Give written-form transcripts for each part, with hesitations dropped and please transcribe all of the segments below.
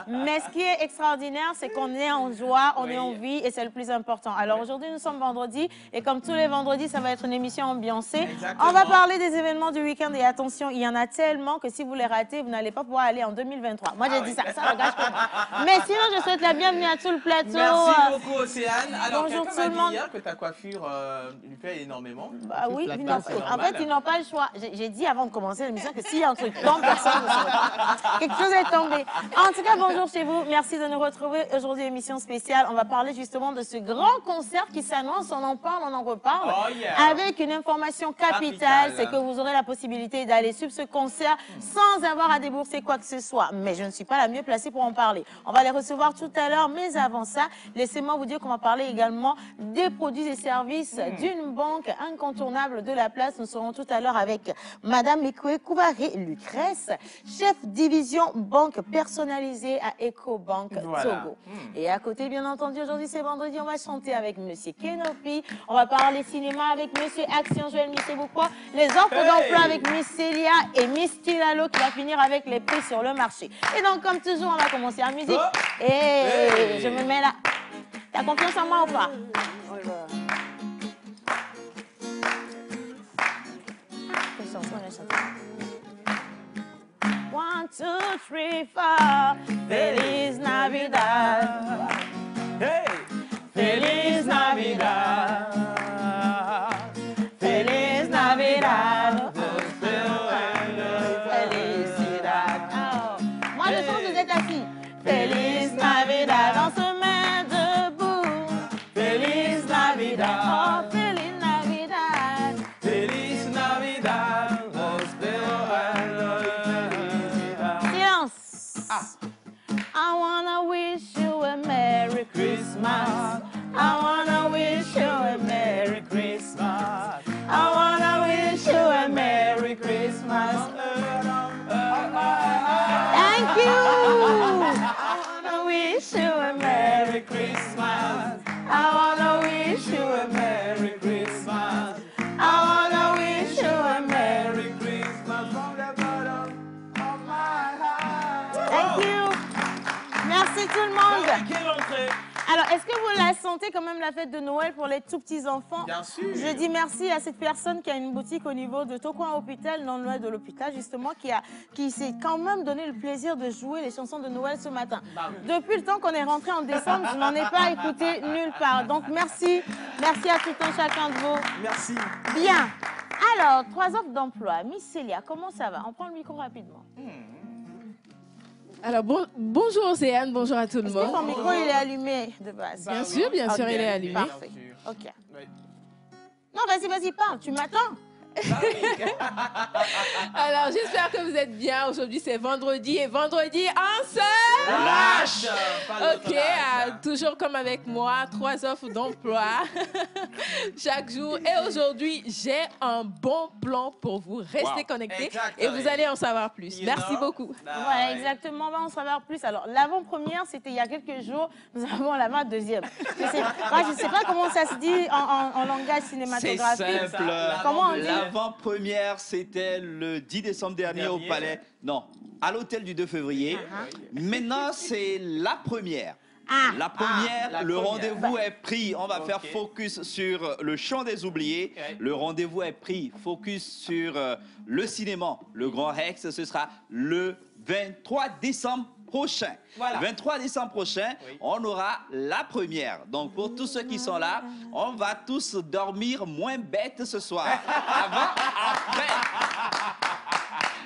Mais ce qui est extraordinaire, c'est qu'on est en joie, on est en vie et c'est le plus important. Alors aujourd'hui, nous sommes vendredi et comme tous les vendredis, ça va être une émission ambiancée. Exactement. On va parler des événements du week-end et attention, il y en a tellement que si vous les ratez, vous n'allez pas pouvoir aller en 2023. Moi, j'ai dit ça engage que moi. Mais sinon, je souhaite la bienvenue à tout le plateau. Merci beaucoup, Océane. Alors, bonjour quelqu'un tout m'a le dit monde. hier que ta coiffure lui plaît énormément. Bah oui, c'est en fait, normal. ils n'ont pas le choix. J'ai dit avant de commencer l'émission que s'il y a un truc tombe, personne ne se quelque chose est tombé. En tout cas, bonjour chez vous. Merci de nous retrouver aujourd'hui, émission spéciale. On va parler justement de ce grand concert qui s'annonce. On en parle, on en reparle. Oh yeah. Avec une information capitale, c'est que vous aurez la possibilité d'aller suivre ce concert sans avoir à débourser quoi que ce soit. Mais je ne suis pas la mieux placée pour en parler. On va les recevoir tout à l'heure, mais avant ça, laissez-moi vous dire qu'on va parler également des produits et services d'une banque incontournable de la place. Nous serons tout à l'heure avec Madame Ekwe Koubaré-Lucrèce, chef division banque personnalisée à EcoBank Togo. Et à côté, bien entendu, aujourd'hui c'est vendredi, on va chanter avec Monsieur Kenopi, on va parler cinéma avec Monsieur Action Joël Missebouquoi, les offres d'emploi avec Miss Célia et Miss Tilalo qui va finir avec les prix sur le marché. Et donc, comme toujours, on va commencer en musique. Et je me mets là. T'as confiance en moi ou pas? One, two, three, four. Feliz Navidad. Hey! Feliz Navidad. Feliz Navidad. Felicidad. Oh. Moi, je sens que vous êtes assis. Feliz Navidad. On se met debout. Feliz Navidad. Oh, Feliz Navidad. Feliz Navidad. Silence. I wanna wish you a Merry Christmas. I wanna wish you a Merry Christmas. I wanna wish you a Merry Christmas. Thank you. I wanna wish you a Merry Christmas. I wanna wish you a Merry Christmas. I wanna wish you a Merry Christmas from the bottom of my heart. Thank you. Merci tout le monde. Quelle entrée! Alors, est-ce que vous la sentez quand même la fête de Noël pour les tout petits enfants? Bien sûr. Je dis merci à cette personne qui a une boutique au niveau de Tokoin Hôpital, non loin de l'hôpital justement, qui s'est quand même donné le plaisir de jouer les chansons de Noël ce matin. Depuis le temps qu'on est rentré en décembre, je n'en ai pas écouté nulle part. Donc merci, merci à tout un chacun de vous. Merci. Bien. Alors, 3 offres d'emploi. Miss Célia, comment ça va? On prend le micro rapidement. Alors, bonjour Océane, bonjour à tout le Est-ce que ton monde. micro il est allumé de base? Bien sûr, bien sûr, Ok, il est allumé. Parfait. Bien Ok. Oui. Non, vas-y, parle. Tu m'attends? Alors, j'espère que vous êtes bien. Aujourd'hui, c'est vendredi et vendredi, on se Lâche! Ok, toujours comme avec moi, 3 offres d'emploi chaque jour. Et aujourd'hui, j'ai un bon plan pour vous. Restez connectés et vous allez en savoir plus. Merci beaucoup. Voilà, exactement. On va en savoir plus. Alors, l'avant-première, c'était il y a quelques jours. Nous avons l'avant-deuxième. Je ne sais pas comment ça se dit en langage C'est cinématographique. simple. Comment on dit? L'avant-première, c'était le 10 décembre dernier au Palais. Non, à l'hôtel du 2 février. Maintenant, c'est la première. La première, le rendez-vous est pris. On va faire focus sur le chant des oubliés. Le rendez-vous est pris. Focus sur le cinéma. Le Grand Rex, ce sera le 23 décembre prochain. Voilà. 23 décembre prochain, on aura la première. Donc, pour tous ceux qui sont là, on va tous dormir moins bêtes ce soir.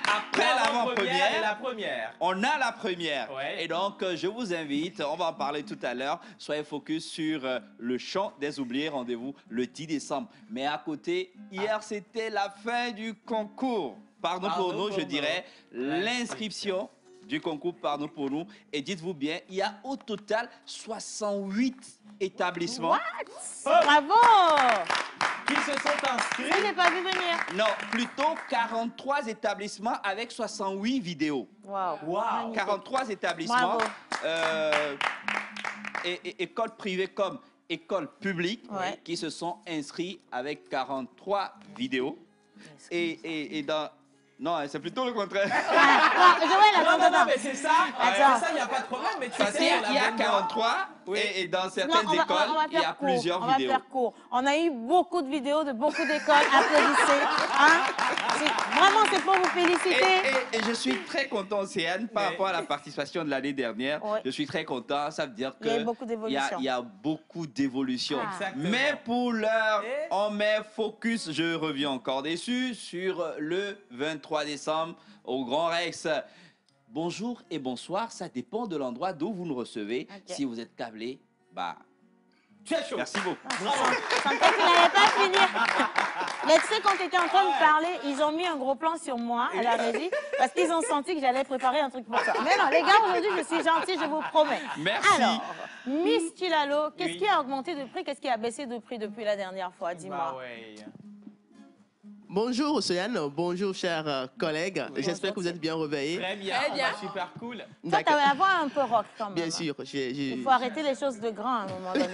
Après l'avant-première, et la première. on a la première. Ouais. Et donc, je vous invite, on va en parler tout à l'heure, soyez focus sur le chant des oubliés, rendez-vous le 10 décembre. Mais à côté, hier, c'était la fin du concours. Pardon pour nous, je dirais, l'inscription du concours Pardon pour nous. Et dites-vous bien, il y a au total 68 établissements. Bravo! Qui se sont inscrits? Je n'ai pas vu venir. Non, plutôt 43 établissements avec 68 vidéos. Wow. Wow. 43 établissements. Bravo. Écoles privées comme écoles publiques qui se sont inscrits avec 43 vidéos. Et dans Non, c'est plutôt le contraire. Non, mais c'est ça. Attends. Ça, il n'y a pas de problème. Mais tu Parce sais, qu'il y a 43 et dans certaines écoles, il y a plusieurs vidéos. On va faire court. On a eu beaucoup de vidéos de beaucoup d'écoles. Applaudissez. Hein? Vraiment, c'est pour vous féliciter. Et je suis très content, Océane, par rapport à la participation de l'année dernière. Ouais. Je suis très content. Ça veut dire Il y a eu que beaucoup d'évolution. il y a beaucoup d'évolution. Exactement. Mais pour l'heure, on met focus, je reviens encore dessus, sur le 23 décembre au Grand Rex. Bonjour et bonsoir, ça dépend de l'endroit d'où vous nous recevez. Ok. Si vous êtes câblé, bah, tu es chaud. merci beaucoup. Je sentais qu'il n'allait pas finir. Mais tu sais, quand tu étais en train de parler, ils ont mis un gros plan sur moi à la régie parce qu'ils ont senti que j'allais préparer un truc pour ça. Mais non, les gars, aujourd'hui, je suis gentille, je vous promets. Merci. Alors, Miss Tulalo, qu'est-ce qui a augmenté de prix? Qu'est-ce qui a baissé de prix depuis la dernière fois? Dis-moi. Bah ouais. Bonjour Océane, bonjour chers collègues. J'espère que vous êtes bien réveillés. Très bien. Très bien. Super cool. Toi, tu D'accord. avais la voix un peu rock quand même. Bien sûr. Il faut arrêter les choses de grand à un moment donné.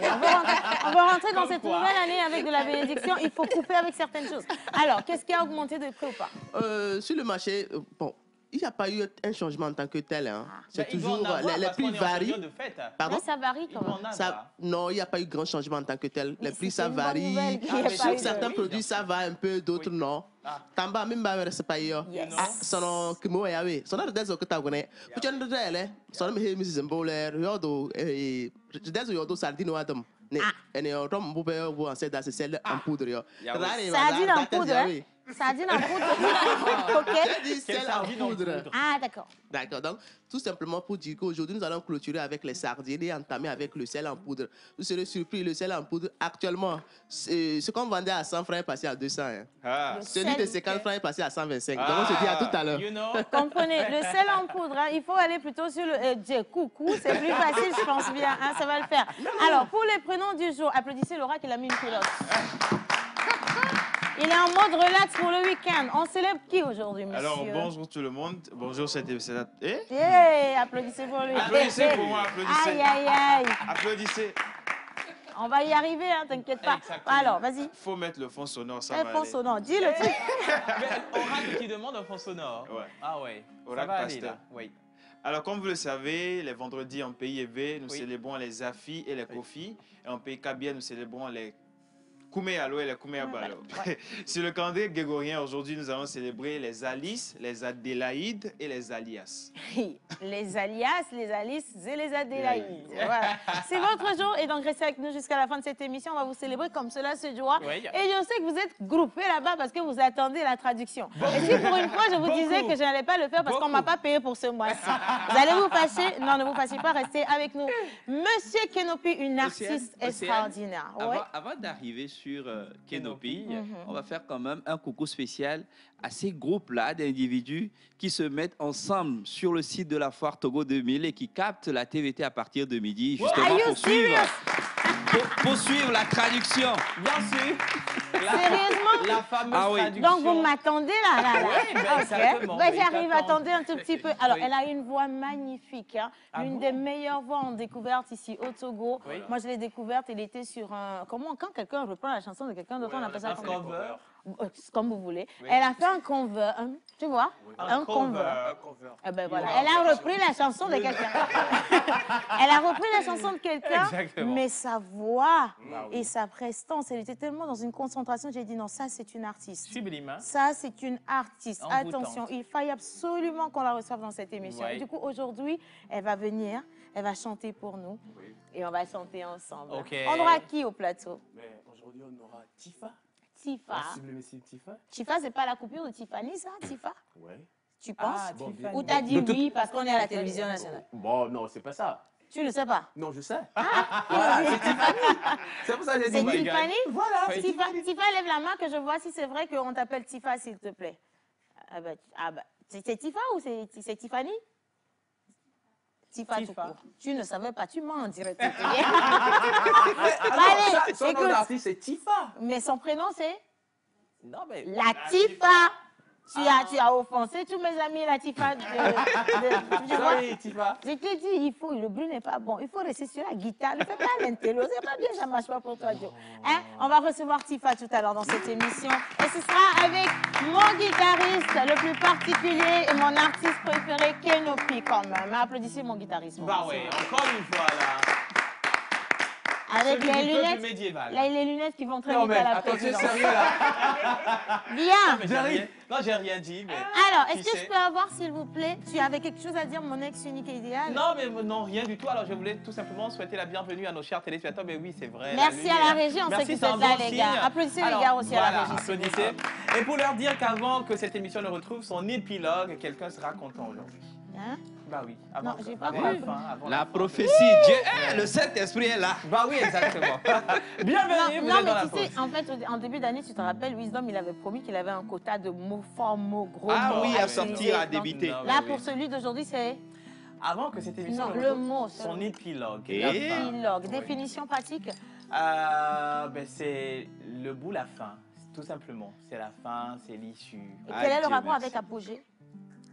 On va rentrer dans cette nouvelle année avec de la bénédiction. Il faut couper avec certaines choses. Alors, qu'est-ce qui a augmenté de prix ou pas? Sur le marché, bon, il n'y a pas eu un changement en tant que tel. Hein. C'est Il doit en toujours avoir les parce prix qu'on est en varient. période de fête. Pardon? Mais ça varie Il quand doit même. en Ça, avoir. non, il n'y a pas eu grand changement en tant que tel. Les prix, c'est ça une bonne varie. nouvelle qu'il y ait mais pas Sur eu de- certains oui, produits, ça va un peu, d'autres non. Tamba, même pas c'est pas yo. Yes. Ah, sono kimo ya we. Sono des zo kata gone. Puchan de ele. Sono me hemi zimboler. Yodo des yodo sardine wadam. Ne ene rom bube wo en c'est dans celle en poudre yo. Sardine en poudre, hein? Sardine en poudre. OK. J'ai dit celle en poudre. Ah, d'accord. D'accord. Donc, tout simplement pour dire qu'aujourd'hui, nous allons clôturer avec les sardines et entamer avec le sel en poudre. Vous serez surpris, le sel en poudre, actuellement, ce qu'on vendait à 100 francs est passé à 200. Hein. Ah. Celui de 50 francs est passé à 125. Donc, on se dit à tout à l'heure. You know? Comprenez, le sel en poudre, hein, il faut aller plutôt sur le coucou. C'est plus facile, je pense bien. Hein, ça va le faire. Alors, pour les prénoms du jour, applaudissez Laura qui a mis une culotte. Il est en mode relax pour le week-end. On célèbre qui aujourd'hui, monsieur? Alors, bonjour tout le monde. Bonjour, c'est... Eh? Yeah, applaudissez pour lui. Applaudissez pour moi, applaudissez. Aïe, aïe, aïe. Applaudissez. On va y arriver, hein, t'inquiète pas. Exactement. Alors, vas-y. Faut mettre le fond sonore, ça Eh, va fond aller. sonore. Dis le truc. Mais Oracle qui demande un fond sonore. Ouais. Ah ouais. Ça Oracle va aller pasteur. là. Oui. Alors, comme vous le savez, les vendredis en pays élevé, nous Oui. célébrons les Afi et les Kofi. Et en pays Kabia, nous célébrons les Koumé Alo et les Koumé Abalo. Sur le calendrier grégorien, aujourd'hui, nous allons célébrer les Alice, les Adélaïdes et les Alias. Les alias, les Alice et les Adélaïdes. Voilà. C'est votre jour et donc restez avec nous jusqu'à la fin de cette émission. On va vous célébrer comme cela se doit. Oui. Et je sais que vous êtes groupés là-bas parce que vous attendez la traduction. Et si pour une fois je vous disais que je n'allais pas le faire parce qu'on ne m'a pas payé pour ce mois-ci, vous allez vous fâcher? Non, ne vous fâchez pas, restez avec nous. Monsieur Kenopi, une artiste Océane, extraordinaire. Ouais. Avant d'arriver sur Kenopi, on va faire quand même un coucou spécial à ces groupes-là d'individus qui se mettent ensemble sur le site de la foire Togo 2000 et qui captent la TVT à partir de midi, Are justement you pour suivre la traduction. Bien sûr. Sérieusement? La fameuse Ah oui. traduction. Donc vous m'attendez là. Oui, ben, Ok. exactement. Ben, Oui, j'arrive, t'attends. attendez un tout petit peu. Alors, Oui. elle a une voix magnifique, hein. Ah L'une bon? des meilleures voix en découverte ici au Togo. Oui. Moi, je l'ai découverte, elle était sur un... Quand quelqu'un reprend la chanson de quelqu'un d'autre, on appelle ça Un comment? cover. Comme vous voulez. Oui. Elle a fait un cover, tu vois? Un cover. Eh ben voilà, elle a repris la chanson de quelqu'un. Elle a repris la chanson de quelqu'un, Exactement. mais sa voix Bah oui. et sa prestance, elle était tellement dans une concentration, j'ai dit non, ça c'est une artiste. Sublime. Hein? Ça, c'est une artiste. Envoûtante. Attention, il faille absolument qu'on la reçoive dans cette émission. Ouais. Et du coup, aujourd'hui, elle va venir, elle va chanter pour nous. Et on va chanter ensemble. Ok. On aura qui au plateau? Mais aujourd'hui, on aura Tifa. Tifa. Sublime Tifa. Tifa, c'est pas la coupure de Tiffany, ça, Tifa? Ouais. Tu penses? Ah, Bon, Tiffany. Ou t'as dit De toute- oui parce qu'on est à la télévision nationale? Bon, non, c'est pas ça. Tu le sais pas? Non, je sais. Voilà, c'est Tiffany. C'est pour ça que j'ai C'est dit. Tiffany? Voilà, c'est Tifa, Tiffany. Tifa, lève la main que je vois si c'est vrai qu'on t'appelle Tifa, s'il te plaît. Ah bah, c'est Tifa ou c'est Tiffany? Tifa tout Tifa. court. Tu ne savais pas, tu mens en direct. Ah Allez, Son nom écoute. d'artiste, c'est Tifa. Mais son prénom, c'est Non, mais. Latifa. Tu as offensé tous mes amis, la Tifa. Tu vois? Sorry, Tifa. Je t'ai dit, le bruit n'est pas bon. Il faut rester sur la guitare. Ne fais pas l'intello. C'est pas bien, ça ne marche pas pour toi, Joe. Hein? On va recevoir Tifa tout à l'heure dans cette émission. Et ce sera avec mon guitariste le plus particulier et mon artiste préféré, Kenopi, quand même. Applaudissez mon guitariste. Bah ouais, encore une fois là. Avec Celui les du peuple lunettes. médiéval. Là, les lunettes qui vont très Non vite mais à la attends, tu es présidence. sérieux là? Bien. Non, j'ai rien dit, mais... Alors, tu est-ce que sais. je peux avoir, s'il vous plaît, tu avais quelque chose à dire, mon ex unique et idéal? Non, mais non, rien du tout. Alors, je voulais tout simplement souhaiter la bienvenue à nos chers téléspectateurs. Mais oui, c'est vrai. Merci à la régie, on sait que Merci, vous c'est un êtes là, bon les gars. signe. Applaudissez les Alors, gars aussi à la voilà, régie. applaudissez. Et pour leur dire qu'avant que cette émission ne retrouve son épilogue, quelqu'un sera content aujourd'hui. Hein? Bah oui. Non, j'ai pas avant compris. la fin, avant La fin. prophétie, Dieu, le Saint-Esprit est là. Bah oui, exactement. Bienvenue, vous Non, êtes dans la mais tu sais, pause. en fait, en début d'année, tu te rappelles, Wisdom, il avait promis qu'il avait un quota de mots forts, mots, gros Ah mots. oui, à utiliser. sortir, à Donc, débiter. Non, Là, oui. pour celui d'aujourd'hui, c'est Avant que cette émission Non, ne le retrouve mot, son épilogue. Et- la fin. épilogue. Oui. Définition pratique. Ben, c'est le bout, la fin. Tout simplement. C'est la fin, c'est l'issue. Et Ah, quel est le Dieu rapport merci. avec apogée?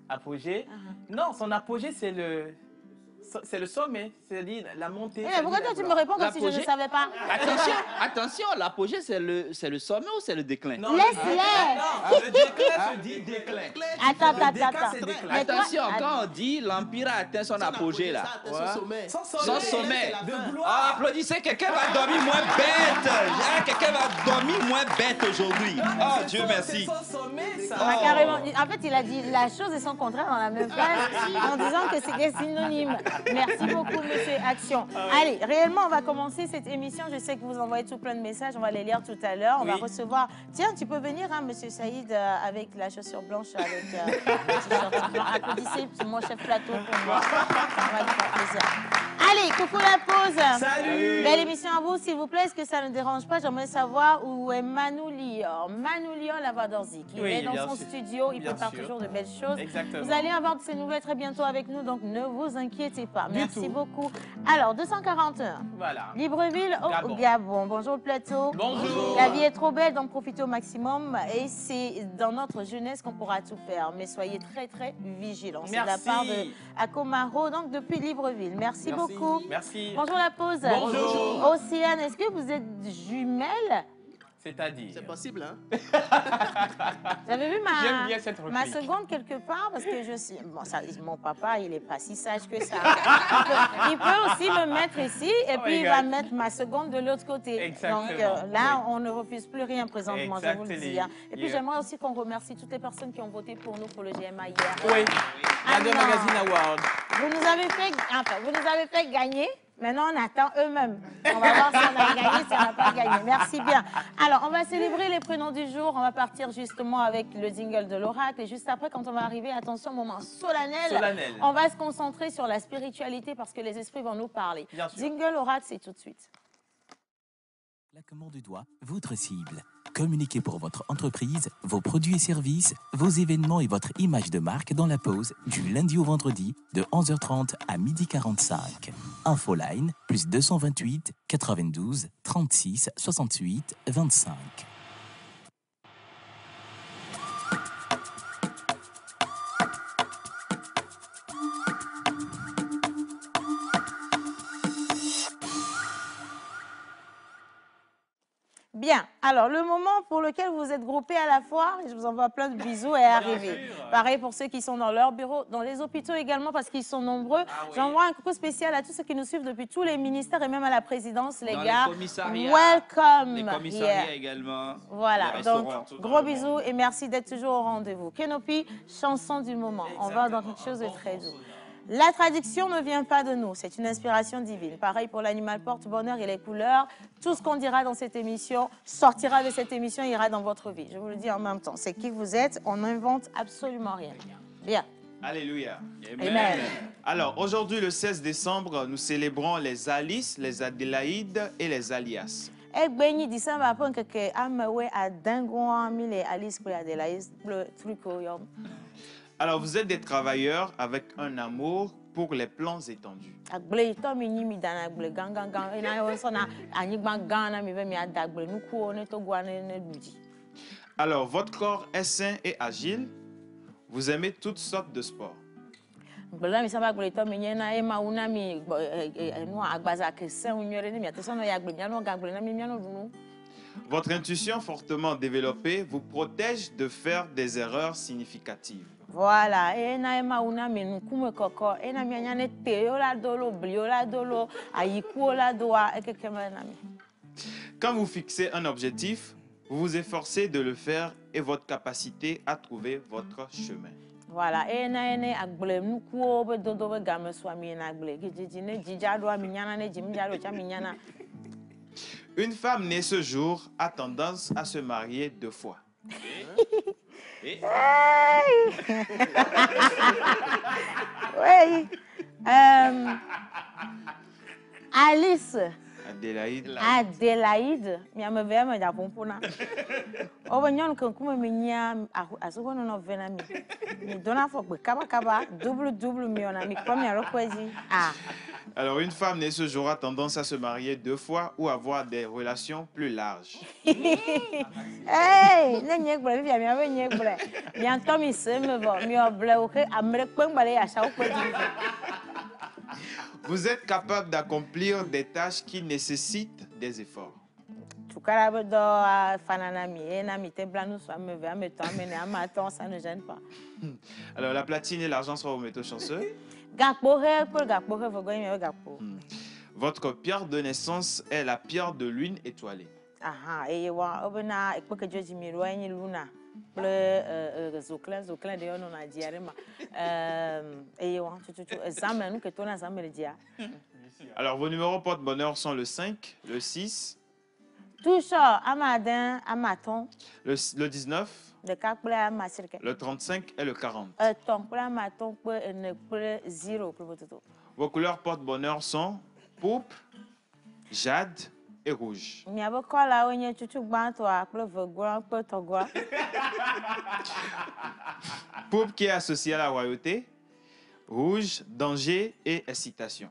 Apogée? Non, son apogée, c'est le sommet, c'est-à-dire la montée. Eh, mais pourquoi toi, tu me réponds comme si je ne L'apogée. savais pas? Attention, l'apogée, c'est le sommet ou c'est le déclin? Non, Laisse-les. Non, le déclin se dit déclin. Attends, Le déclin, attends. c'est déclin. Mais toi- Attention, quand on dit l'Empire a atteint son apogée, là. Son sommet. Son sommet. De gloire. Ah, applaudissez, quelqu'un va dormir moins bête. Ah, quelqu'un va dormir moins bête aujourd'hui. Oh, Dieu merci. C'est son sommet, ça. On a carrément... En fait, il a dit la chose et son contraire dans la même phrase en disant que c'était synonyme. Merci beaucoup, monsieur Action. Allez, réellement, on va commencer cette émission. Je sais que vous envoyez tout plein de messages. On va les lire tout à l'heure. On va Oui. recevoir... Tiens, tu peux venir, hein, monsieur Saïd, avec la chaussure blanche, avec le t-shirt blanc. Applaudissez, c'est mon chef plateau pour moi. On va lui faire plaisir. Allez, coucou la pause. Salut. Belle émission à vous, s'il vous plaît. Est-ce que ça ne dérange pas? J'aimerais savoir où est Manu Lior. Manu Lior Lavardorzik. Il Oui, est dans bien son sûr. studio. Il Bien prépare sûr. toujours de belles choses. Exactement. Vous allez avoir de ces nouvelles très bientôt avec nous, donc ne vous inquiétez pas. Du Merci tout. beaucoup. Alors, 241. Voilà. Libreville au Gabon. Gabon. Bonjour le plateau. Bonjour. La vie est trop belle, donc profitez au maximum. Et c'est dans notre jeunesse qu'on pourra tout faire. Mais soyez très, très vigilants. C'est de la Merci. part de Akomaro, donc depuis Libreville. Merci beaucoup. Merci. Bonjour la pause. Bonjour. Océane, est-ce que vous êtes jumelles? C'est-à-dire. C'est possible, hein? Vous avez vu J'aime bien cette ma réplique. seconde quelque part? Parce que je suis... Bon, ça, mon papa, il n'est pas si sage que ça. Il peut aussi me mettre ici et puis il va God. mettre ma seconde de l'autre côté. Exactement. Donc là, on ne refuse plus rien présentement, je vous le dis. hein. Et puis Yeah. j'aimerais aussi qu'on remercie toutes les personnes qui ont voté pour nous pour le GMA hier. Oui. Ah Radio non. Magazine Award. Vous nous avez fait gagner. Maintenant, on attend eux-mêmes. On va voir si on a gagné, si on n'a pas gagné. Merci bien. Alors, on va célébrer les prénoms du jour. On va partir justement avec le jingle de l'oracle. Et juste après, quand on va arriver, attention, moment solennel. Solennel. On va se concentrer sur la spiritualité parce que les esprits vont nous parler. Bien sûr. Jingle, oracle, c'est tout de suite. Claquement du doigt, votre cible. Communiquez pour votre entreprise, vos produits et services, vos événements et votre image de marque dans la pause du lundi au vendredi de 11h30 à 12h45. Infoline plus 228 92 36 68 25. Bien. Alors, le moment pour lequel vous êtes groupés à la foire, et je vous envoie plein de bisous, est arrivé. Pareil pour ceux qui sont dans leur bureau, dans les hôpitaux également, parce qu'ils sont nombreux. Ah oui. J'envoie un coucou spécial à tous ceux qui nous suivent depuis tous les ministères et même à la présidence, les Dans gars. les commissariats. Welcome. Les commissariats here. également. Voilà, les donc restaurants. gros bisous et merci d'être toujours au rendez-vous. Kenopi, chanson du moment. On va dans quelque chose de très doux. La traduction ne vient pas de nous, c'est une inspiration divine. Pareil pour l'animal porte-bonheur et les couleurs. Tout ce qu'on dira dans cette émission sortira de cette émission et ira dans votre vie. Je vous le dis en même temps, c'est qui vous êtes, on n'invente absolument rien. Bien. Alléluia. Amen. Alors, aujourd'hui, le 16 décembre, nous célébrons les Alice, les Adélaïdes et les Alias. Egbenyi December apon keke amewe adengwa mile Alice pour Adélaïde le truc yom. Alors, vous êtes des travailleurs avec un amour pour les plans étendus. Agble to mi nyi mi dana agble gangan ina yo so na anyigba gan na mi be mi adagble nuku o ne to gwa ne duji. Alors, votre corps est sain et agile Vous aimez toutes sortes de sports. Votre intuition fortement développée vous protège de faire des erreurs significatives. Voilà. Quand vous fixez un objectif, vous vous efforcez de le faire et votre capacité à trouver votre chemin. Voilà. Une femme née ce jour a tendance à se marier 2 fois. Oui. Alice. Adélaïde. Adélaïde. Alors, une femme née ce jour a tendance à se marier 2 fois ou avoir des relations plus larges. Hey, Vous êtes capable d'accomplir des tâches qui nécessitent des efforts. Ça ne gêne pas. Alors, la platine et l'argent sont vos métaux chanceux. Votre pierre de naissance est la pierre de lune étoilée. Alors, vos numéros porte-bonheur sont le 5, le 6, le 19, le 35 et le 40. Vos couleurs porte-bonheur sont pourpre, jade et rouge. Pourpre qui est associé à la royauté, rouge, danger et excitation.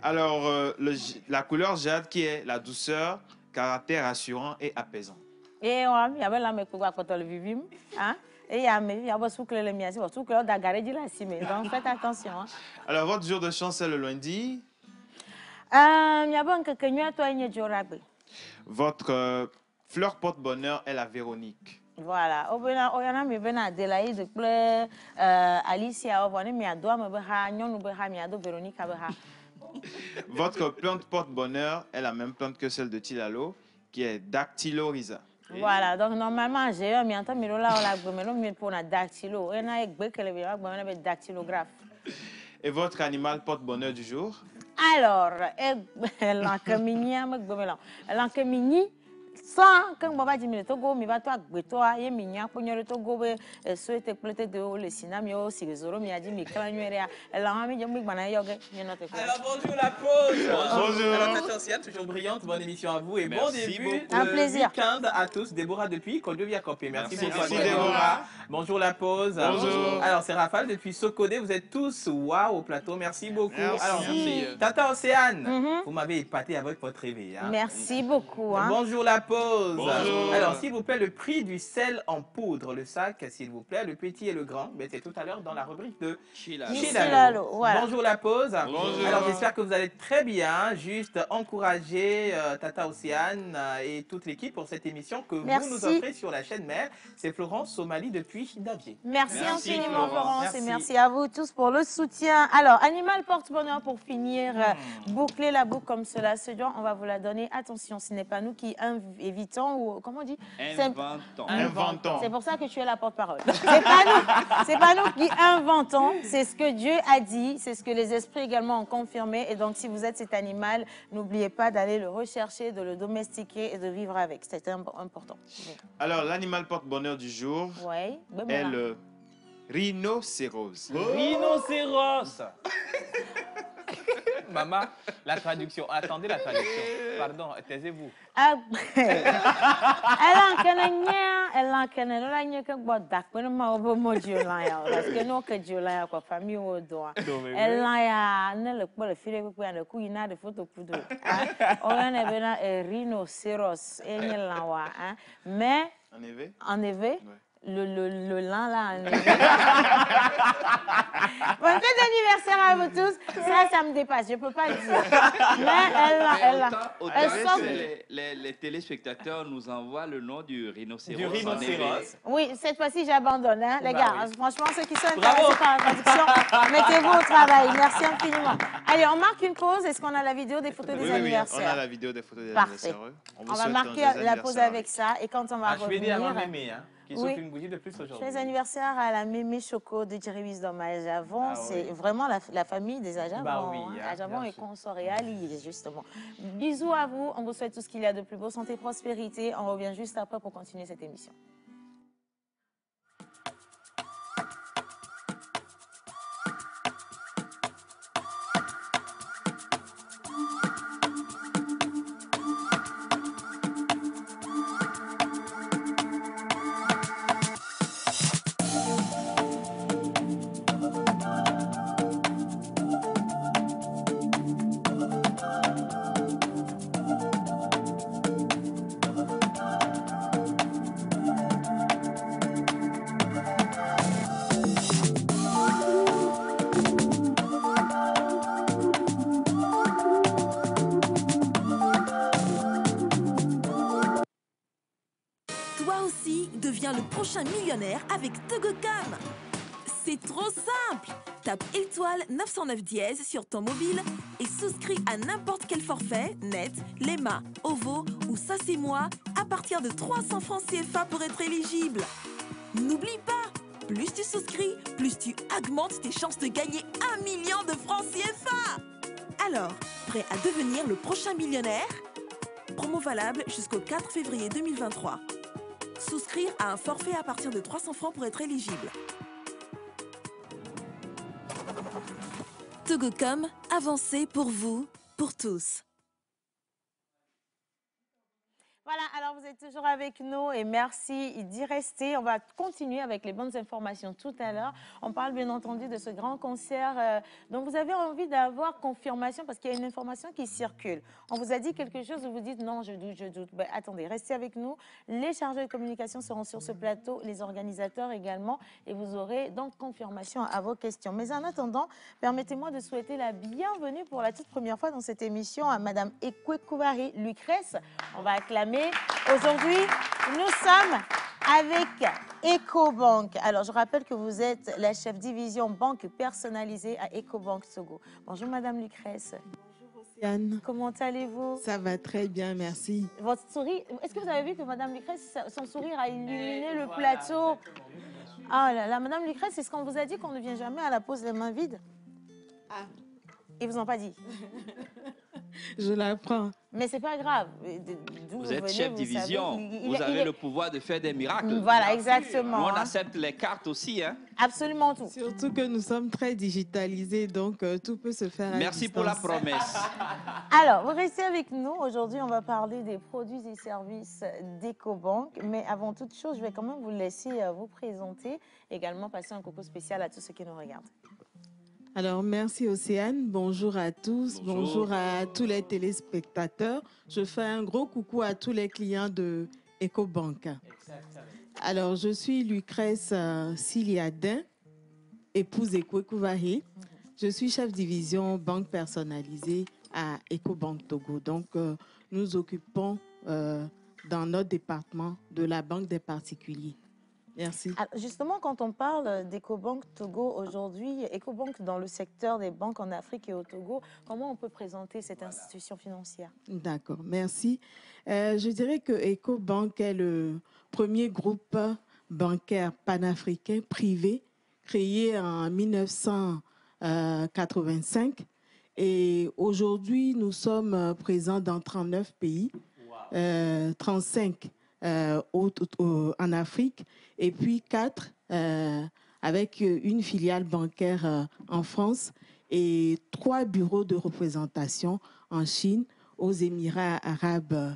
Alors, la couleur jade qui est la douceur, caractère rassurant et apaisant. Donc faites attention. Alors, votre jour de chance est le lundi. Votre fleur porte-bonheur est la Véronique. Voilà. Votre plante porte-bonheur est la même plante que celle de Tilalo, qui est Dactylorhiza. Voilà, donc normalement, j'ai un mianto mirola ou la gomelo pour la dactylo. Et na ekbe que le dactylographe. Et votre animal porte-bonheur du jour? Alors, l'ancamini, sans que moi dis mais togo mi va toi gbeto ye minya ponyore togo be souhaite plete de le sinami o sigezoro mi adi mi klanywere la mami je mi bana yoge ni note ko. Alors bonjour la pause. Bonjour. Alors Tata Océane, toujours brillante, bonne émission à vous et bon début Un plaisir. week-end à tous. Déborah depuis Kodovia Campé. Merci beaucoup. Merci, Déborah. Bonjour la pause. Bonjour. Alors c'est Rafale depuis Socodé, vous êtes tous waouh au plateau. Merci beaucoup. Merci. Alors Merci. Tata Océane, vous m'avez épaté avec votre réveil. Hein. Merci beaucoup. Hein. Bonjour la pause. Bonjour. Alors, s'il vous plaît, le prix du sel en poudre, le sac, s'il vous plaît, le petit et le grand, mais c'est tout à l'heure dans la rubrique de Chilalo. Voilà. Bonjour la pause. Bonjour. Alors, j'espère que vous allez très bien. Juste encourager Tata Océane et toute l'équipe pour cette émission que Merci. vous nous offrez sur la chaîne mère. C'est Florence Somali depuis Davier. Merci infiniment, Florence, Merci. et merci à vous tous pour le soutien. Alors, Animal porte-bonheur pour finir, boucler la boucle comme cela se doit. On va vous la donner. Attention, ce n'est pas nous qui évitons ou comment on dit? Inventons. C'est pour ça que tu es la porte-parole. C'est pas nous qui inventons. C'est ce que Dieu a dit. C'est ce que les esprits également ont confirmé. Et donc, si vous êtes cet animal, n'oubliez pas d'aller le rechercher, de le domestiquer et de vivre avec. C'est important. Alors, l'animal porte-bonheur du jour Oui. est le rhinocéros. Rhinocéros. Maman, la traduction. Attendez la traduction. Pardon, taisez-vous. Elle a parce que nous que Julia quoi famille au doigt elle a ne le pas le filet pour ne coup il a de photos pour deux on a bien un rhinocéros et mais en effet le lin là bon fête d'anniversaire à vous tous ça me dépasse je peux pas le dire mais elle sort les téléspectateurs nous envoient le nom du rhinocéros. Du rhinocéros. Oui, cette fois-ci j'abandonne hein, les gars. Oui. Franchement ceux qui sont intéressés par la traduction mettez-vous au travail, merci infiniment. Allez, on marque une pause. Est-ce qu'on a la vidéo des photos des anniversaires? Oui, on a la vidéo des photos des anniversaires. Parfait. On va marquer la pause avec ça et quand on va revenir... Je vais dire à ma mémé, hein, qui saute une bougie de plus aujourd'hui. Joyeux anniversaire à la Mémé Choco de Jérémy Dommage Ajavon. C'est vraiment la famille des Ajavon. Bah oui, Ajavon et consort et Ali, justement. Bisous à vous. On vous souhaite tout ce qu'il y a de plus beau. Santé, prospérité. On revient juste après pour continuer cette émission. Le prochain millionnaire avec Togocom. C'est trop simple. Tape étoile 909 dièse sur ton mobile et souscris à n'importe quel forfait, net, Lema, OVO ou Ça c'est moi à partir de 300 francs CFA pour être éligible. N'oublie pas, plus tu souscris, plus tu augmentes tes chances de gagner 1 million de francs CFA. Alors, prêt à devenir le prochain millionnaire? Promo valable jusqu'au 4 février 2023. Souscrire à un forfait à partir de 300 francs pour être éligible. Togocom, avancez pour vous, pour tous. Voilà, alors vous êtes toujours avec nous et merci d'y rester. On va continuer avec les bonnes informations tout à l'heure. On parle bien entendu de ce grand concert dont vous avez envie d'avoir confirmation parce qu'il y a une information qui circule. On vous a dit quelque chose, vous vous dites non, je doute. Ben, attendez, restez avec nous. Les chargés de communication seront sur ce plateau, les organisateurs également et vous aurez donc confirmation à vos questions. Mais en attendant, permettez-moi de souhaiter la bienvenue pour la toute première fois dans cette émission à Madame Ekwekouvari Lucrèce. On va acclamer. Aujourd'hui, nous sommes avec EcoBank. Alors, je rappelle que vous êtes la chef division banque personnalisée à EcoBank Togo. Bonjour, Madame Lucrèce. Bonjour, Océane. Comment allez-vous? Ça va très bien, merci. Votre sourire, est-ce que vous avez vu que Madame Lucrèce, son sourire a illuminé le plateau? Ah là là, Madame Lucrèce, est-ce qu'on vous a dit qu'on ne vient jamais à la pause les mains vides? Ah. Ils vous ont pas dit? Je l'apprends. Mais c'est pas grave. Vous êtes chef division. Vous avez le pouvoir de faire des miracles. Voilà, exactement. Nous, on accepte les cartes aussi. Hein? Absolument tout. Surtout que nous sommes très digitalisés, donc tout peut se faire à Merci distance. pour la promesse. Alors, vous restez avec nous. Aujourd'hui, on va parler des produits et services d'EcoBank. Mais avant toute chose, je vais quand même vous laisser vous présenter. Également, passer un coucou spécial à tous ceux qui nous regardent. Alors, merci Océane. Bonjour à tous. Bonjour à tous les téléspectateurs. Je fais un gros coucou à tous les clients de EcoBank. Alors, je suis Lucrèce Siliadin, épouse Ekwekouvari. Je suis chef division banque personnalisée à EcoBank Togo. Donc, nous occupons dans notre département de la banque des particuliers. Merci. Alors justement, quand on parle d'EcoBank Togo aujourd'hui, EcoBank dans le secteur des banques en Afrique et au Togo, comment on peut présenter cette institution financière? D'accord, merci. Je dirais que EcoBank est le premier groupe bancaire panafricain privé créé en 1985. Et aujourd'hui, nous sommes présents dans 39 pays, 35 en Afrique et puis 4 avec une filiale bancaire en France et 3 bureaux de représentation en Chine, aux Émirats arabes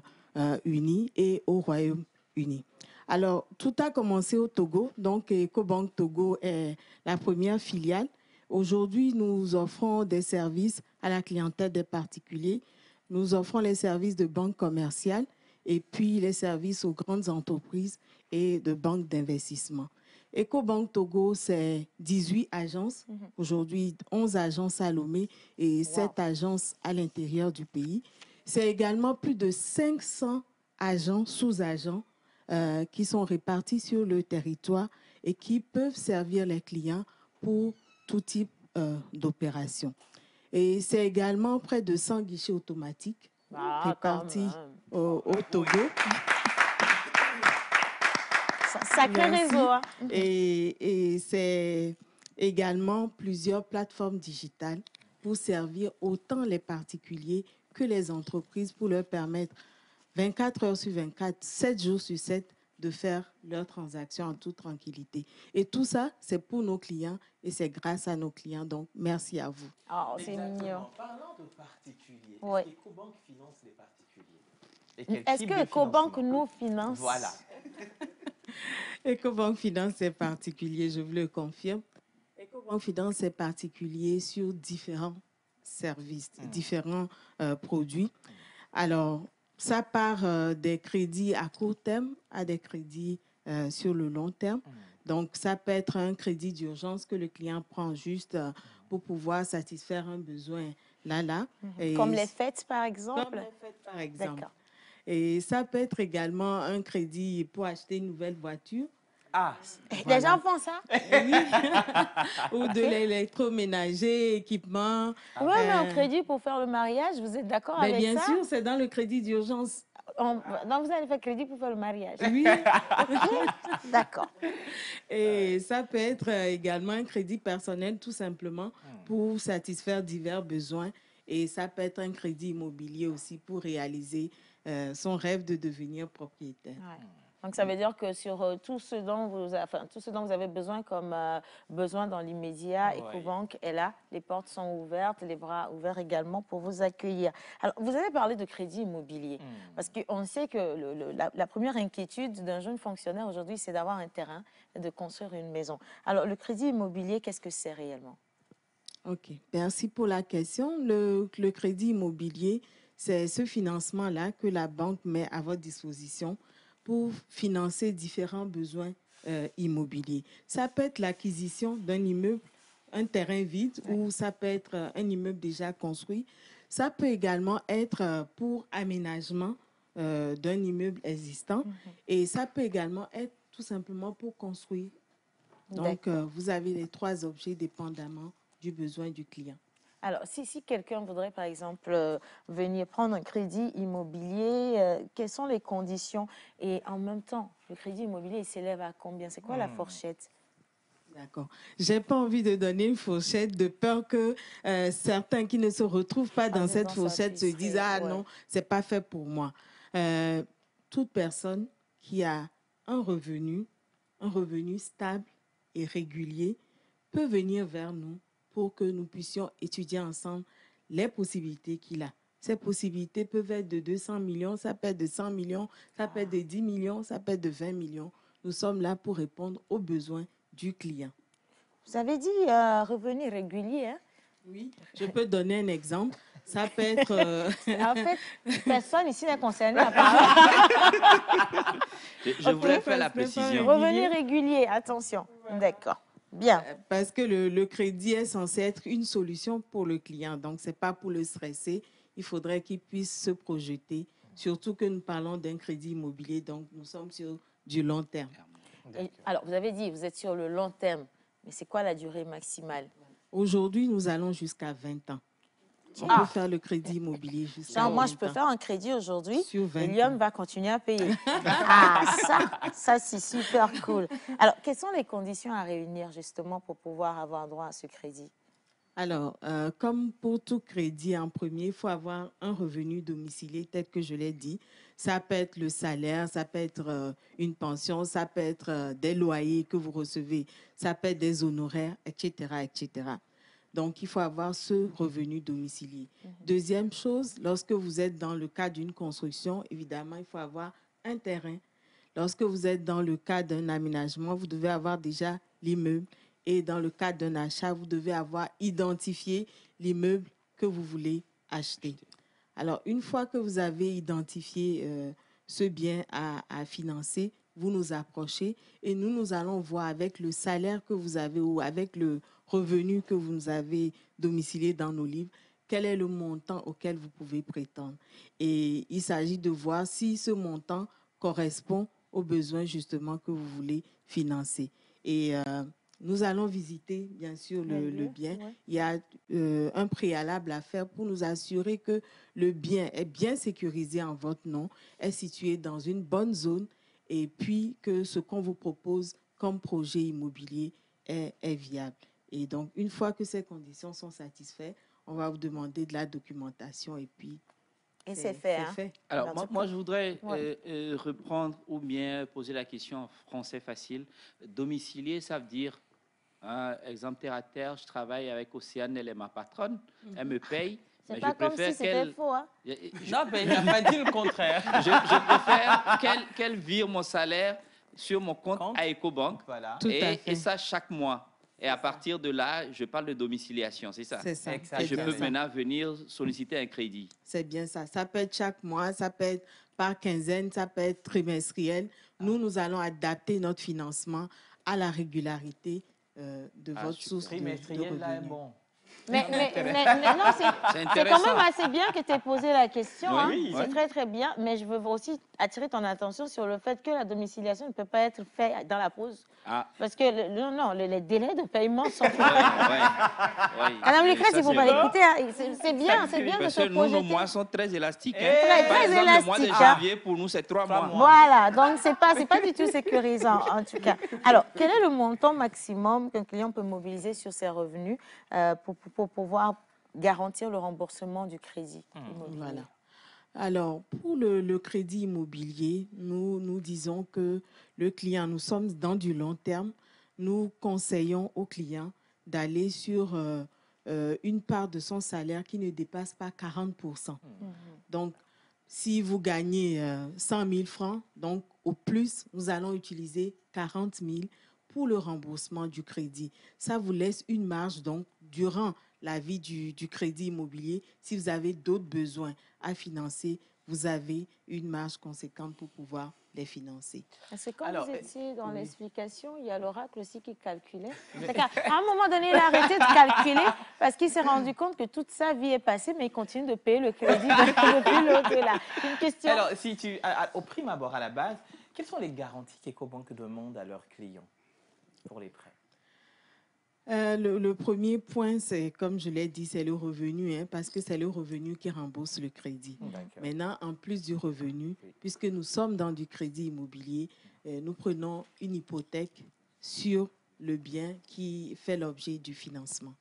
unis et au Royaume-Uni. Alors, tout a commencé au Togo. Donc, EcoBank Togo est la première filiale. Aujourd'hui, nous offrons des services à la clientèle des particuliers. Nous offrons les services de banque commerciale et puis les services aux grandes entreprises et de banques d'investissement. EcoBank Togo, c'est 18 agences. Aujourd'hui, 11 agences à Lomé et 7 agences à l'intérieur du pays. C'est également plus de 500 agents, sous-agents, qui sont répartis sur le territoire et qui peuvent servir les clients pour tout type d'opération. Et c'est également près de 100 guichets automatiques répartis au Togo. Sacré réseau. Hein. Et c'est également plusieurs plateformes digitales pour servir autant les particuliers que les entreprises pour leur permettre 24 heures sur 24, 7 jours sur 7, de faire leurs transactions en toute tranquillité. Et tout ça, c'est pour nos clients et c'est grâce à nos clients. Donc, merci à vous. Oh, c'est mignon. Parlant de particuliers, Ouais. est-ce qu'EcoBank finance les particuliers? Est-ce que EcoBank nous finance? Voilà. EcoBank finance les particuliers, je vous le confirme. EcoBank finance les particuliers sur différents services, différents produits. Alors, ça part des crédits à court terme à des crédits sur le long terme. Donc, ça peut être un crédit d'urgence que le client prend juste pour pouvoir satisfaire un besoin là. Comme les fêtes, par exemple? Comme les fêtes, par exemple. D'accord. Et ça peut être également un crédit pour acheter une nouvelle voiture. Ah, Les gens font ça? Oui. Ou de l'électroménager, équipement. Oui, mais un crédit pour faire le mariage, vous êtes d'accord avec bien ça? sûr, c'est dans le crédit d'urgence. Donc, vous allez faire crédit pour faire le mariage? Oui. D'accord. Et ça peut être également un crédit personnel, tout simplement, pour satisfaire divers besoins. Et ça peut être un crédit immobilier aussi pour réaliser son rêve de devenir propriétaire. Ouais. Donc, ça veut dire que sur tout ce dont vous avez besoin comme besoin dans l'immédiat, EcoBank est là. Les portes sont ouvertes, les bras ouverts également pour vous accueillir. Alors, vous avez parlé de crédit immobilier parce qu'on sait que la première inquiétude d'un jeune fonctionnaire aujourd'hui, c'est d'avoir un terrain et de construire une maison. Alors, le crédit immobilier, qu'est-ce que c'est réellement? OK. Merci pour la question. Le crédit immobilier, c'est ce financement-là que la banque met à votre disposition pour financer différents besoins immobiliers. Ça peut être l'acquisition d'un immeuble, un terrain vide, ou ça peut être un immeuble déjà construit. Ça peut également être pour aménagement d'un immeuble existant. Et ça peut également être tout simplement pour construire. Donc, vous avez les 3 objets dépendamment du besoin du client. Alors, si quelqu'un voudrait, par exemple, venir prendre un crédit immobilier, quelles sont les conditions? Et en même temps, le crédit immobilier, il s'élève à combien? C'est quoi la fourchette? D'accord. Je n'ai pas envie de donner une fourchette de peur que certains qui ne se retrouvent pas dans cette fourchette se disent « Ah non, ce n'est pas fait pour moi ». Toute personne qui a un revenu stable et régulier peut venir vers nous pour que nous puissions étudier ensemble les possibilités qu'il a. Ces possibilités peuvent être de 200 millions, ça peut être de 100 millions, ça peut être de 10 millions, ça peut être de 20 millions. Nous sommes là pour répondre aux besoins du client. Vous avez dit revenu régulier, hein? Oui, je peux donner un exemple. Ça peut être... En fait, personne ici n'est concerné à part. Je voulais faire la précision. Revenu régulier, attention. D'accord. Bien. Parce que le crédit est censé être une solution pour le client. Donc, ce n'est pas pour le stresser. Il faudrait qu'il puisse se projeter. Surtout que nous parlons d'un crédit immobilier. Donc, nous sommes sur du long terme. Alors, vous avez dit, vous êtes sur le long terme. Mais c'est quoi la durée maximale? Aujourd'hui, nous allons jusqu'à 20 ans. On peut faire le crédit immobilier jusqu'à 20 ans. Moi, je peux faire un crédit aujourd'hui et Lyon va continuer à payer. Ça c'est super cool. Alors, quelles sont les conditions à réunir justement pour pouvoir avoir droit à ce crédit? Alors, comme pour tout crédit, en premier, il faut avoir un revenu domicilié, tel que je l'ai dit. Ça peut être le salaire, ça peut être une pension, ça peut être des loyers que vous recevez, ça peut être des honoraires, etc., etc. Donc, il faut avoir ce revenu domicilié. Deuxième chose, lorsque vous êtes dans le cadre d'une construction, évidemment, il faut avoir un terrain. Lorsque vous êtes dans le cadre d'un aménagement, vous devez avoir déjà l'immeuble. Et dans le cadre d'un achat, vous devez avoir identifié l'immeuble que vous voulez acheter. Alors, une fois que vous avez identifié ce bien à financer, vous nous approchez et nous allons voir avec le salaire que vous avez ou avec le revenu que vous nous avez domicilié dans nos livres, quel est le montant auquel vous pouvez prétendre. Et il s'agit de voir si ce montant correspond aux besoins justement que vous voulez financer. Et nous allons visiter, bien sûr, le bien. Ouais. Il y a un préalable à faire pour nous assurer que le bien est bien sécurisé en votre nom, est situé dans une bonne zone et puis que ce qu'on vous propose comme projet immobilier est viable. Et donc, une fois que ces conditions sont satisfaites, on va vous demander de la documentation et puis c'est fait. Hein? Fait. Alors, moi, je voudrais reprendre ou bien poser la question en français facile. Domicilier, ça veut dire, exemple terre à terre, je travaille avec Océane, elle est ma patronne, elle me paye. C'est pas comme si c'était faux. Hein? Non, mais il n'a pas dit le contraire. Je préfère qu'elle vire mon salaire sur mon compte à EcoBank. Voilà. Et ça chaque mois. Et à partir de là, je parle de domiciliation, c'est ça? C'est ça. Et je peux maintenant venir solliciter un crédit. C'est bien ça. Ça peut être chaque mois, ça peut être par quinzaine, ça peut être trimestriel. Nous allons adapter notre financement à la régularité de votre source de revenus. Là est bon. Mais non, c'est quand même assez bien que tu aies posé la question. Oui, hein. C'est très, très bien. Mais je veux aussi attirer ton attention sur le fait que la domiciliation ne peut pas être faite dans la pause. Parce que les délais de paiement sont... Madame Lucrèce, il ne faut pas l'écouter. Hein. C'est bien de se projeter. Nous, nos mois sont très élastiques. Hein. Très élastiques. Le mois de janvier, pour nous, c'est 3 mois. Voilà. Donc, ce n'est pas du tout sécurisant, en tout cas. Alors, quel est le montant maximum qu'un client peut mobiliser sur ses revenus pour pouvoir garantir le remboursement du crédit immobilier? Voilà. Alors, pour le crédit immobilier, nous disons que le client, nous sommes dans du long terme. Nous conseillons au client d'aller sur une part de son salaire qui ne dépasse pas 40%. Donc, si vous gagnez 100 000 francs, donc au plus, nous allons utiliser 40 000 pour le remboursement du crédit. Ça vous laisse une marge, donc, durant la vie du crédit immobilier. Si vous avez d'autres besoins à financer, vous avez une marge conséquente pour pouvoir les financer. Parce que quand vous étiez dans l'explication, il y a l'oracle aussi qui calculait. À un moment donné, il a arrêté de calculer parce qu'il s'est rendu compte que toute sa vie est passée, mais il continue de payer le crédit depuis l'au-delà. Une question. Alors, si au prime abord, à la base, quelles sont les garanties qu'EcoBank demande à leurs clients pour les prêts? Le premier point, c'est, comme je l'ai dit, c'est le revenu, hein, parce que c'est le revenu qui rembourse le crédit. Maintenant, en plus du revenu, puisque nous sommes dans du crédit immobilier, nous prenons une hypothèque sur le bien qui fait l'objet du financement.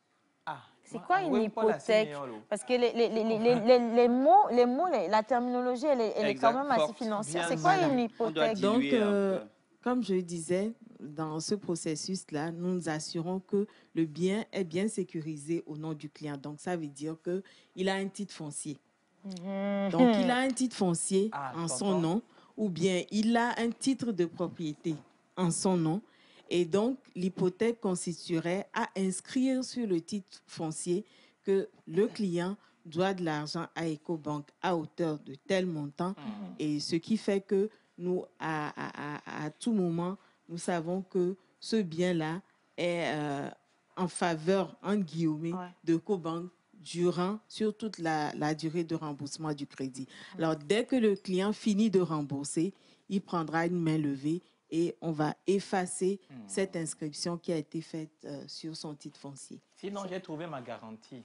C'est quoi une hypothèque? Parce que les mots, la terminologie, elle est quand même assez financière. C'est quoi une hypothèque? Donc, comme je disais, dans ce processus-là, nous nous assurons que le bien est bien sécurisé au nom du client. Donc, ça veut dire qu'il a un titre foncier. Donc, il a un titre foncier en son nom, ou bien il a un titre de propriété en son nom. Et donc, l'hypothèque consisterait à inscrire sur le titre foncier que le client doit de l'argent à EcoBank à hauteur de tel montant. Et ce qui fait que nous, à tout moment, nous savons que ce bien-là est en faveur, en guillemets, de EcoBank sur toute la durée de remboursement du crédit. Alors, dès que le client finit de rembourser, il prendra une main levée et on va effacer cette inscription qui a été faite sur son titre foncier. Sinon, j'ai trouvé ma garantie.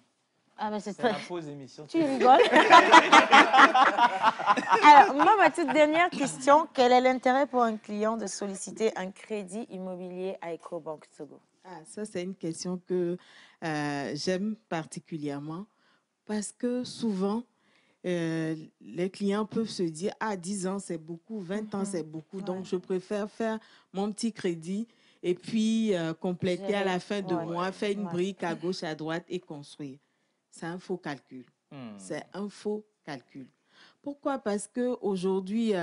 Mais c'est la pause émission. Tu rigoles? Alors, moi, ma toute dernière question, quel est l'intérêt pour un client de solliciter un crédit immobilier à EcoBank Togo? Ça, c'est une question que j'aime particulièrement parce que souvent, les clients peuvent se dire 10 ans, c'est beaucoup, 20 ans, c'est beaucoup. Donc, je préfère faire mon petit crédit et puis compléter à la fin de Ouais. mois, faire une brique à gauche, à droite et construire. C'est un faux calcul. C'est un faux calcul. Pourquoi? Parce qu'aujourd'hui,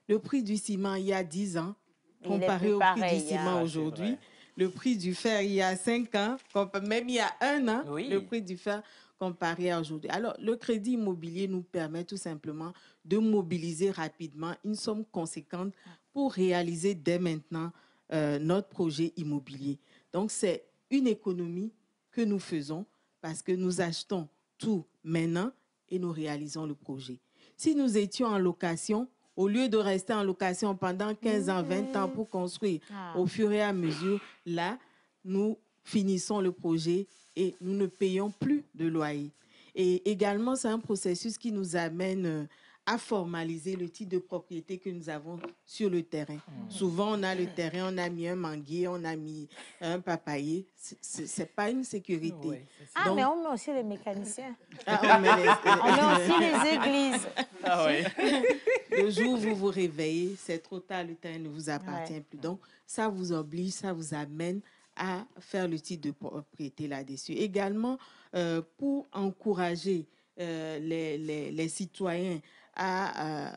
le prix du ciment il y a 10 ans, comparé au prix du ciment aujourd'hui, le prix du fer il y a 5 ans, même il y a 1 an, le prix du fer comparé à aujourd'hui. Alors, le crédit immobilier nous permet tout simplement de mobiliser rapidement une somme conséquente pour réaliser dès maintenant notre projet immobilier. Donc, c'est une économie que nous faisons parce que nous achetons tout maintenant et nous réalisons le projet. Si nous étions en location, au lieu de rester en location pendant 15 ans, 20 ans pour construire au fur et à mesure, là, nous finissons le projet et nous ne payons plus de loyer. Et également, c'est un processus qui nous amène à formaliser le type de propriété que nous avons sur le terrain. Souvent, on a le terrain, on a mis un manguier, on a mis un papayer. Ce n'est pas une sécurité. Donc, mais on met aussi les mécaniciens. On met aussi les églises. Le jour où vous vous réveillez, c'est trop tard, le terrain ne vous appartient plus. Donc, ça vous oblige, ça vous amène à faire le type de propriété là-dessus. Également, pour encourager les citoyens à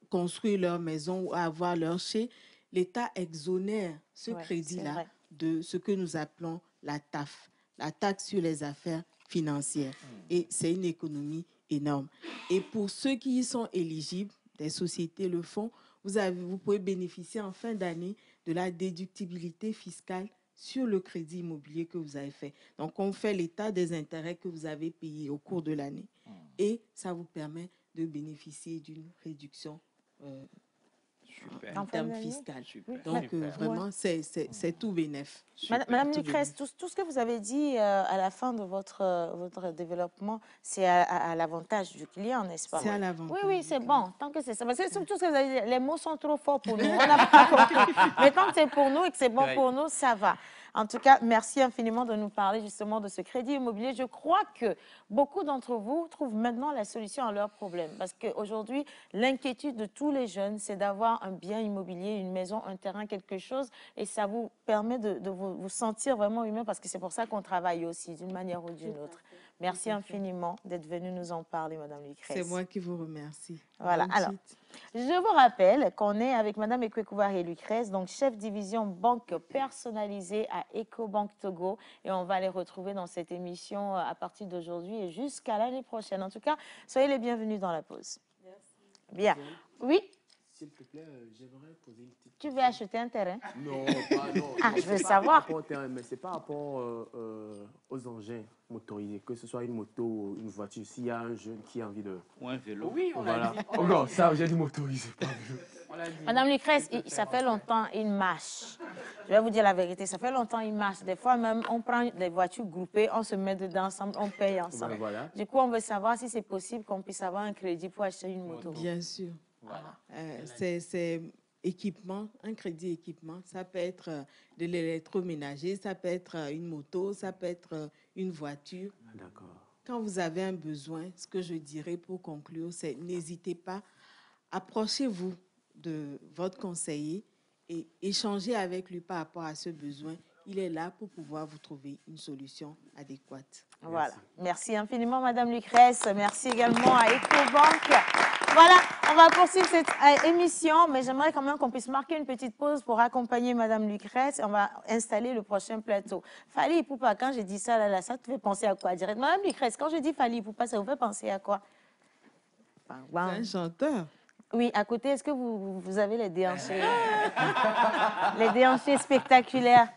construire leur maison ou à avoir leur chez, l'État exonère ce crédit-là de ce que nous appelons la TAF, la taxe sur les affaires financières. Et c'est une économie énorme. Et pour ceux qui y sont éligibles, des sociétés le font, vous pouvez bénéficier en fin d'année de la déductibilité fiscale sur le crédit immobilier que vous avez fait. Donc, on fait l'état des intérêts que vous avez payés au cours de l'année. Et ça vous permet de bénéficier d'une réduction en termes fiscaux. Donc, vraiment, c'est tout bénef. Madame Lucrèce, tout ce que vous avez dit à la fin de votre développement, c'est à l'avantage du client, n'est-ce pas? C'est à l'avantage. Oui, c'est bon. Tant que c'est ça. Parce que tout ce que vous avez dit, les mots sont trop forts pour nous. On n'a pas compris. Mais tant que c'est pour nous et que c'est bon pour nous, ça va. En tout cas, merci infiniment de nous parler justement de ce crédit immobilier. Je crois que beaucoup d'entre vous trouvent maintenant la solution à leurs problèmes. Parce qu'aujourd'hui, l'inquiétude de tous les jeunes, c'est d'avoir un bien immobilier, une maison, un terrain, quelque chose. Et ça vous permet de vous sentir vraiment humain parce que c'est pour ça qu'on travaille aussi, d'une manière ou d'une autre. Merci infiniment d'être venue nous en parler, Madame Lucrèce. C'est moi qui vous remercie. Voilà. Alors, je vous rappelle qu'on est avec Madame Ekwekouvari Lucrèce, donc chef division banque personnalisée à Ecobank Togo. Et on va les retrouver dans cette émission à partir d'aujourd'hui et jusqu'à l'année prochaine. En tout cas, soyez les bienvenus dans la pause. Merci. Bien. Oui? S'il te plaît, j'aimerais poser une petite... Tu veux acheter un terrain? Non, pas non. Ah, je veux savoir. Mais c'est par rapport aux engins motorisés, que ce soit une moto ou une voiture. S'il y a un jeune qui a envie de... Ou un vélo. Oui, on l'a dit. Oh non, ça, j'ai dit motorisé, pas vélo. Madame Lucrèce, ça fait longtemps, il marche. Je vais vous dire la vérité, ça fait longtemps, il marche. Des fois même, on prend des voitures groupées, on se met dedans ensemble, on paye ensemble. Ben voilà. Du coup, on veut savoir si c'est possible qu'on puisse avoir un crédit pour acheter une moto. Bien sûr. Voilà. C'est équipement, un crédit équipement. Ça peut être de l'électroménager, ça peut être une moto, ça peut être une voiture. D'accord. Quand vous avez un besoin, ce que je dirais pour conclure, c'est n'hésitez pas, approchez-vous de votre conseiller et échangez avec lui par rapport à ce besoin. Il est là pour pouvoir vous trouver une solution adéquate. Voilà. Merci infiniment, Madame Lucrèce. Merci également à Ecobank. Voilà, on va poursuivre cette émission, mais j'aimerais quand même qu'on puisse marquer une petite pause pour accompagner Madame Lucrèce. On va installer le prochain plateau. Fally Ipupa, quand j'ai dit ça, là, ça te fait penser à quoi direct? Madame Lucrèce, quand je dis Fally Ipupa, ça vous fait penser à quoi? C'est un chanteur. Oui, à côté, est-ce que vous avez les déhanchés? Les déhanchés spectaculaires.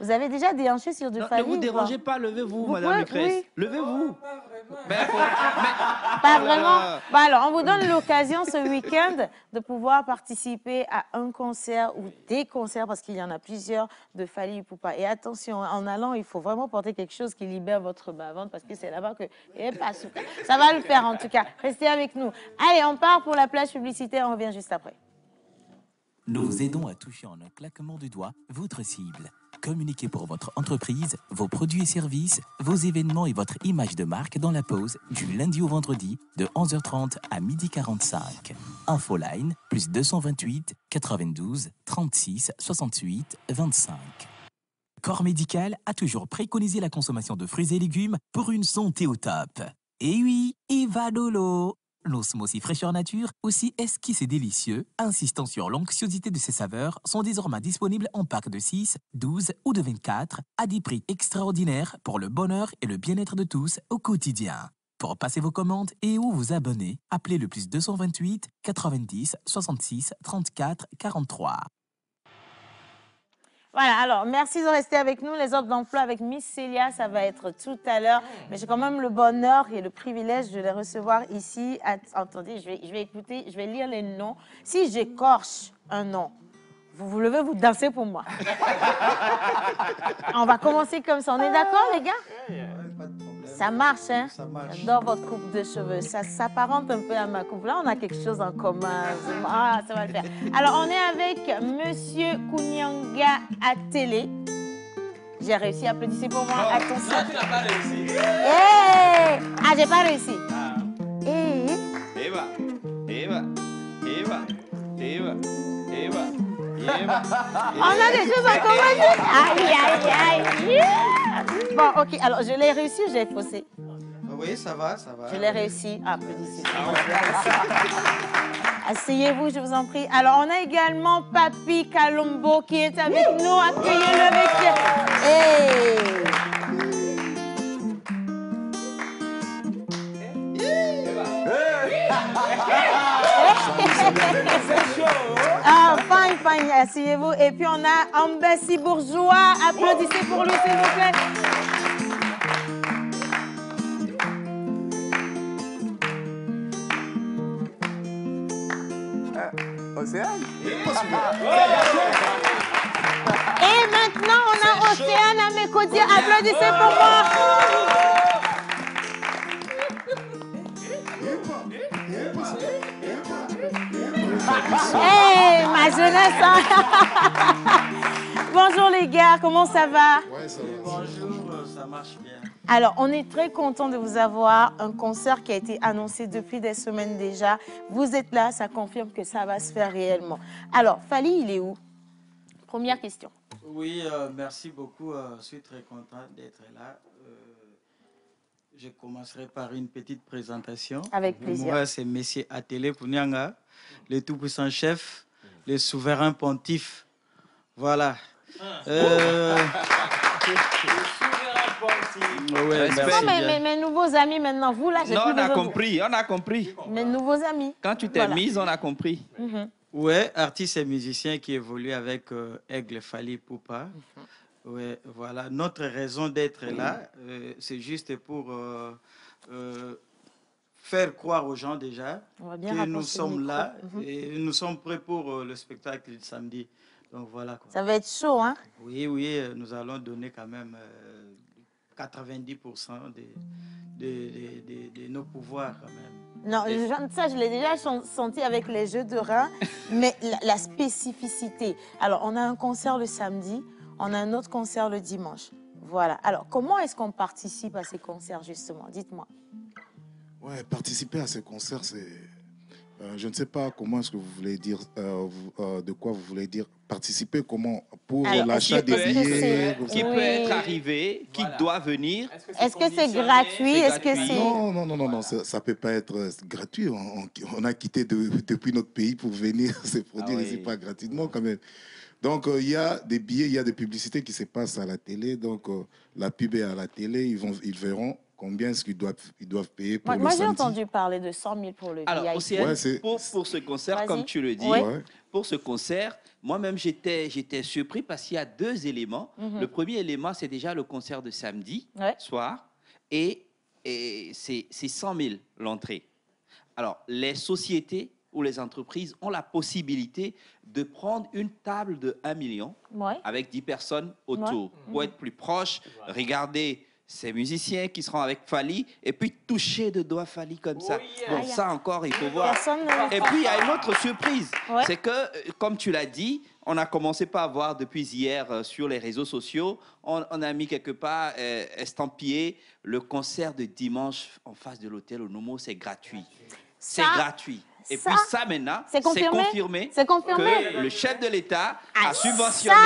Vous avez déjà déhanché sur du Fally? Ne vous dérangez pas, levez-vous, Madame Lucrèce. Oui. Levez-vous. Pas vraiment. Bah alors, on vous donne l'occasion ce week-end de pouvoir participer à un concert ou des concerts, parce qu'il y en a plusieurs, de Fally Ipupa. Et attention, en allant, il faut vraiment porter quelque chose qui libère votre bas-ventre, parce que c'est là-bas que... Ça va le faire, en tout cas. Restez avec nous. Allez, on part pour la plage publicitaire, on revient juste après. nous vous aidons à toucher en un claquement de doigts votre cible. Communiquez pour votre entreprise, vos produits et services, vos événements et votre image de marque dans la pause du lundi au vendredi de 11h30 à 12h45. Infoline plus 228 92 36 68 25. Corps Médical a toujours préconisé la consommation de fruits et légumes pour une santé au top. Et oui, Eva Dolo. Nos smoothies fraîcheur nature, aussi esquisses et délicieux, insistant sur l'onctuosité de ses saveurs, sont désormais disponibles en packs de 6, 12 ou de 24, à des prix extraordinaires pour le bonheur et le bien-être de tous au quotidien. Pour passer vos commandes et ou vous abonner, appelez le plus 228 90 66 34 43. Voilà, alors merci de rester avec nous. Les offres d'emploi avec Miss Célia, ça va être tout à l'heure. Mais j'ai quand même le bonheur et le privilège de les recevoir ici. Attendez, je vais écouter, je vais lire les noms. Si j'écorche un nom, vous vous levez, vous dansez pour moi. On va commencer comme ça. On est d'accord, les gars? Ça marche, hein? J'adore votre coupe de cheveux. Ça s'apparente un peu à ma coupe. Là, on a quelque chose en commun. Ah, ça va le faire. Alors, on est avec Monsieur Kounyanga Atélé. J'ai réussi. Applaudissez pour moi. Attention. Là, tu n'as pas réussi. Hey! Ah, j'ai pas réussi. Eva, Eva, Eva, Eva, Eva. On a des choses en commun. Aïe, aïe, aïe. Bon, ok. Alors, je l'ai réussi ou j'ai faussé? Oui, ça va, ça va. Je l'ai réussi. Applaudissez. Asseyez-vous, je vous en prie. Alors, on a également Papi Kalombo qui est avec nous. Accueillez-le avec... Hey! Ah, fine, asseyez-vous. Et puis, on a Ambassi Bourgeois. Applaudissez pour lui, s'il vous plaît. Océane. Et maintenant, on a Océane à mes côtés. Applaudissez pour moi. Hey, ma jeunesse. Hein? Bonjour les gars, comment ça va? Ouais, ça va. Bonjour, ça marche bien. Alors, on est très content de vous avoir. Un concert qui a été annoncé depuis des semaines déjà. Vous êtes là, ça confirme que ça va se faire réellement. Alors, Fally, il est où? Première question. Oui, merci beaucoup. Je suis très content d'être là. Je commencerai par une petite présentation. Avec plaisir. Moi, c'est Monsieur Atélé Kounyanga, le tout-puissant chef, le souverain pontife. Voilà. Ouais, non, mes nouveaux amis maintenant, vous là, j'ai Non, plus on a besoin de compris, on a compris. Mes nouveaux amis. Quand tu t'es mise, on a compris. Ouais, artiste et musicien qui évolue avec Aigle Fally Ipupa. Ouais, voilà. Notre raison d'être là, c'est juste pour faire croire aux gens déjà que nous sommes là et nous sommes prêts pour le spectacle du samedi. Donc voilà. Quoi. Ça va être chaud, hein? Oui, oui, nous allons donner quand même 90% de nos pouvoirs quand même. Non, ça, je l'ai déjà senti avec les Jeux de reins, mais la spécificité. Alors, on a un concert le samedi, on a un autre concert le dimanche. Voilà. Alors, comment est-ce qu'on participe à ces concerts, justement? Dites-moi. Ouais, participer à ces concerts, c'est... je ne sais pas comment est-ce que vous voulez dire, de quoi vous voulez dire participer, comment, pour l'achat des billets. Qui peut être arrivé, qui doit venir. Est-ce que c'est gratuit? Est-ce que c'est... Non, ça ne peut pas être gratuit. On a quitté depuis notre pays pour venir se produire ici, pas gratuitement quand même. Donc, il y a des billets, il y a des publicités qui se passent à la télé. Donc, la pub est à la télé, ils verront combien est-ce qu'ils doivent payer pour le samedi. Moi, j'ai entendu parler de 100 000 pour le Alors, VIP. Océane, pour ce concert, comme tu le dis, pour ce concert, moi-même, j'étais surpris parce qu'il y a deux éléments. Le premier élément, c'est déjà le concert de samedi soir et c'est 100 000 l'entrée. Alors, les sociétés ou les entreprises ont la possibilité de prendre une table de 1 million avec 10 personnes autour pour être plus proche, regarder ces musiciens qui seront avec Fally et puis toucher de doigts Fally comme ça. Bon, ça encore, il faut voir. Et puis, il y a une autre surprise. Ouais. C'est que, comme tu l'as dit, on a commencé par voir depuis hier sur les réseaux sociaux, on a mis quelque part estampillé le concert de dimanche en face de l'hôtel Onomo, c'est gratuit. C'est gratuit. Et puis ça, maintenant, c'est confirmé que le chef de l'État a subventionné.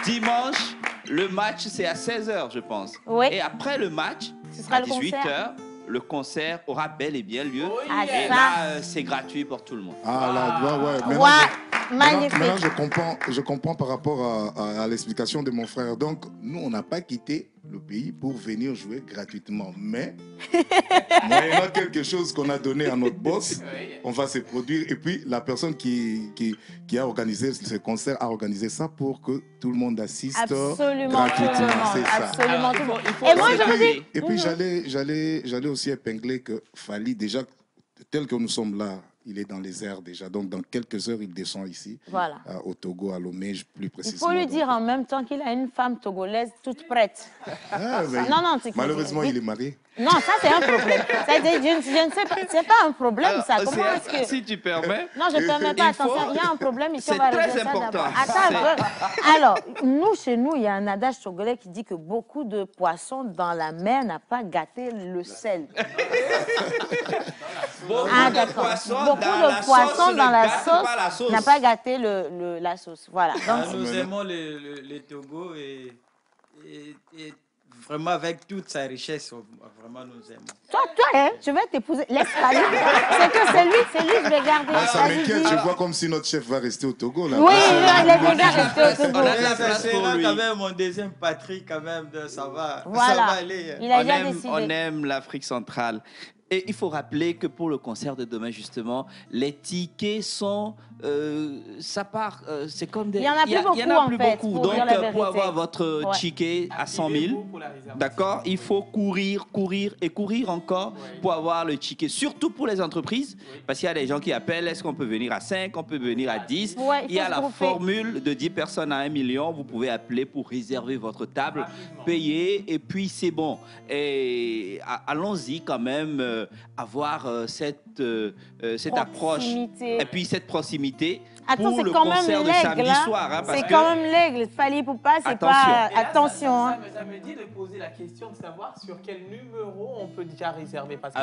Dimanche, le match, c'est à 16h, je pense. Oui. Et après le match, sera à le 18h, le concert aura bel et bien lieu. Et ça. là, c'est gratuit pour tout le monde. Ah là, ouais. Magnifique. Maintenant, je comprends par rapport à l'explication de mon frère. Donc, nous, on n'a pas quitté le pays pour venir jouer gratuitement. Mais, moyennant quelque chose qu'on a donné à notre boss, on va se produire. Et puis, la personne qui a organisé ce concert a organisé ça pour que tout le monde assiste gratuitement. C'est ça. Absolument tout le monde. Et moi, je vous dis... Et puis, j'allais aussi épingler que Fally, déjà, tel que nous sommes là, il est dans les airs déjà. Donc, dans quelques heures, il descend ici, au Togo, à Lomé, plus précisément. Il faut lui dire en même temps qu'il a une femme togolaise toute prête. Non, malheureusement, il est marié. Non, ça, c'est un problème. Je ne sais pas. C'est pas un problème, ça. Comment est-ce que... Si tu permets... Non, je ne permets pas. Attention, il y a un problème ici. C'est très important. Attends un peu. Alors, chez nous, il y a un adage togolais qui dit que beaucoup de poissons dans la mer n'ont pas gâté le sel. Beaucoup de poissons dans la sauce n'ont pas gâté la sauce. Voilà. Donc, nous aimons les Togo et vraiment avec toute sa richesse, vraiment nous aimons. Toi, je vais t'épouser. Laisse Fally. C'est que c'est lui, je vais garder. Ça m'inquiète, je vois comme si notre chef va rester au Togo. Là. Oui, il va rester au Togo. On a de la place pour lui. Quand même, mon deuxième patrie, quand même, ça va aller. Il a déjà décidé. On aime l'Afrique centrale. Et il faut rappeler que pour le concert de demain, justement, les tickets sont... ça part... c'est comme des... Il y en a plus beaucoup, Donc, pour avoir votre ticket à 100 000, d'accord, il faut courir encore pour avoir le ticket. Surtout pour les entreprises, parce qu'il y a des gens qui appellent, est-ce qu'on peut venir à 5, on peut venir à 10. Il y a la formule de 10 personnes à 1 million. Vous pouvez appeler pour réserver votre table, payer, et puis c'est bon. Et allons-y quand même... avoir cette approche et puis cette proximité pour le concert de samedi soir. Hein, c'est quand même l'aigle. Fally Poupa, c'est pas... Attention. Ça me dit de poser la question de savoir sur quel numéro on peut déjà réserver. Parce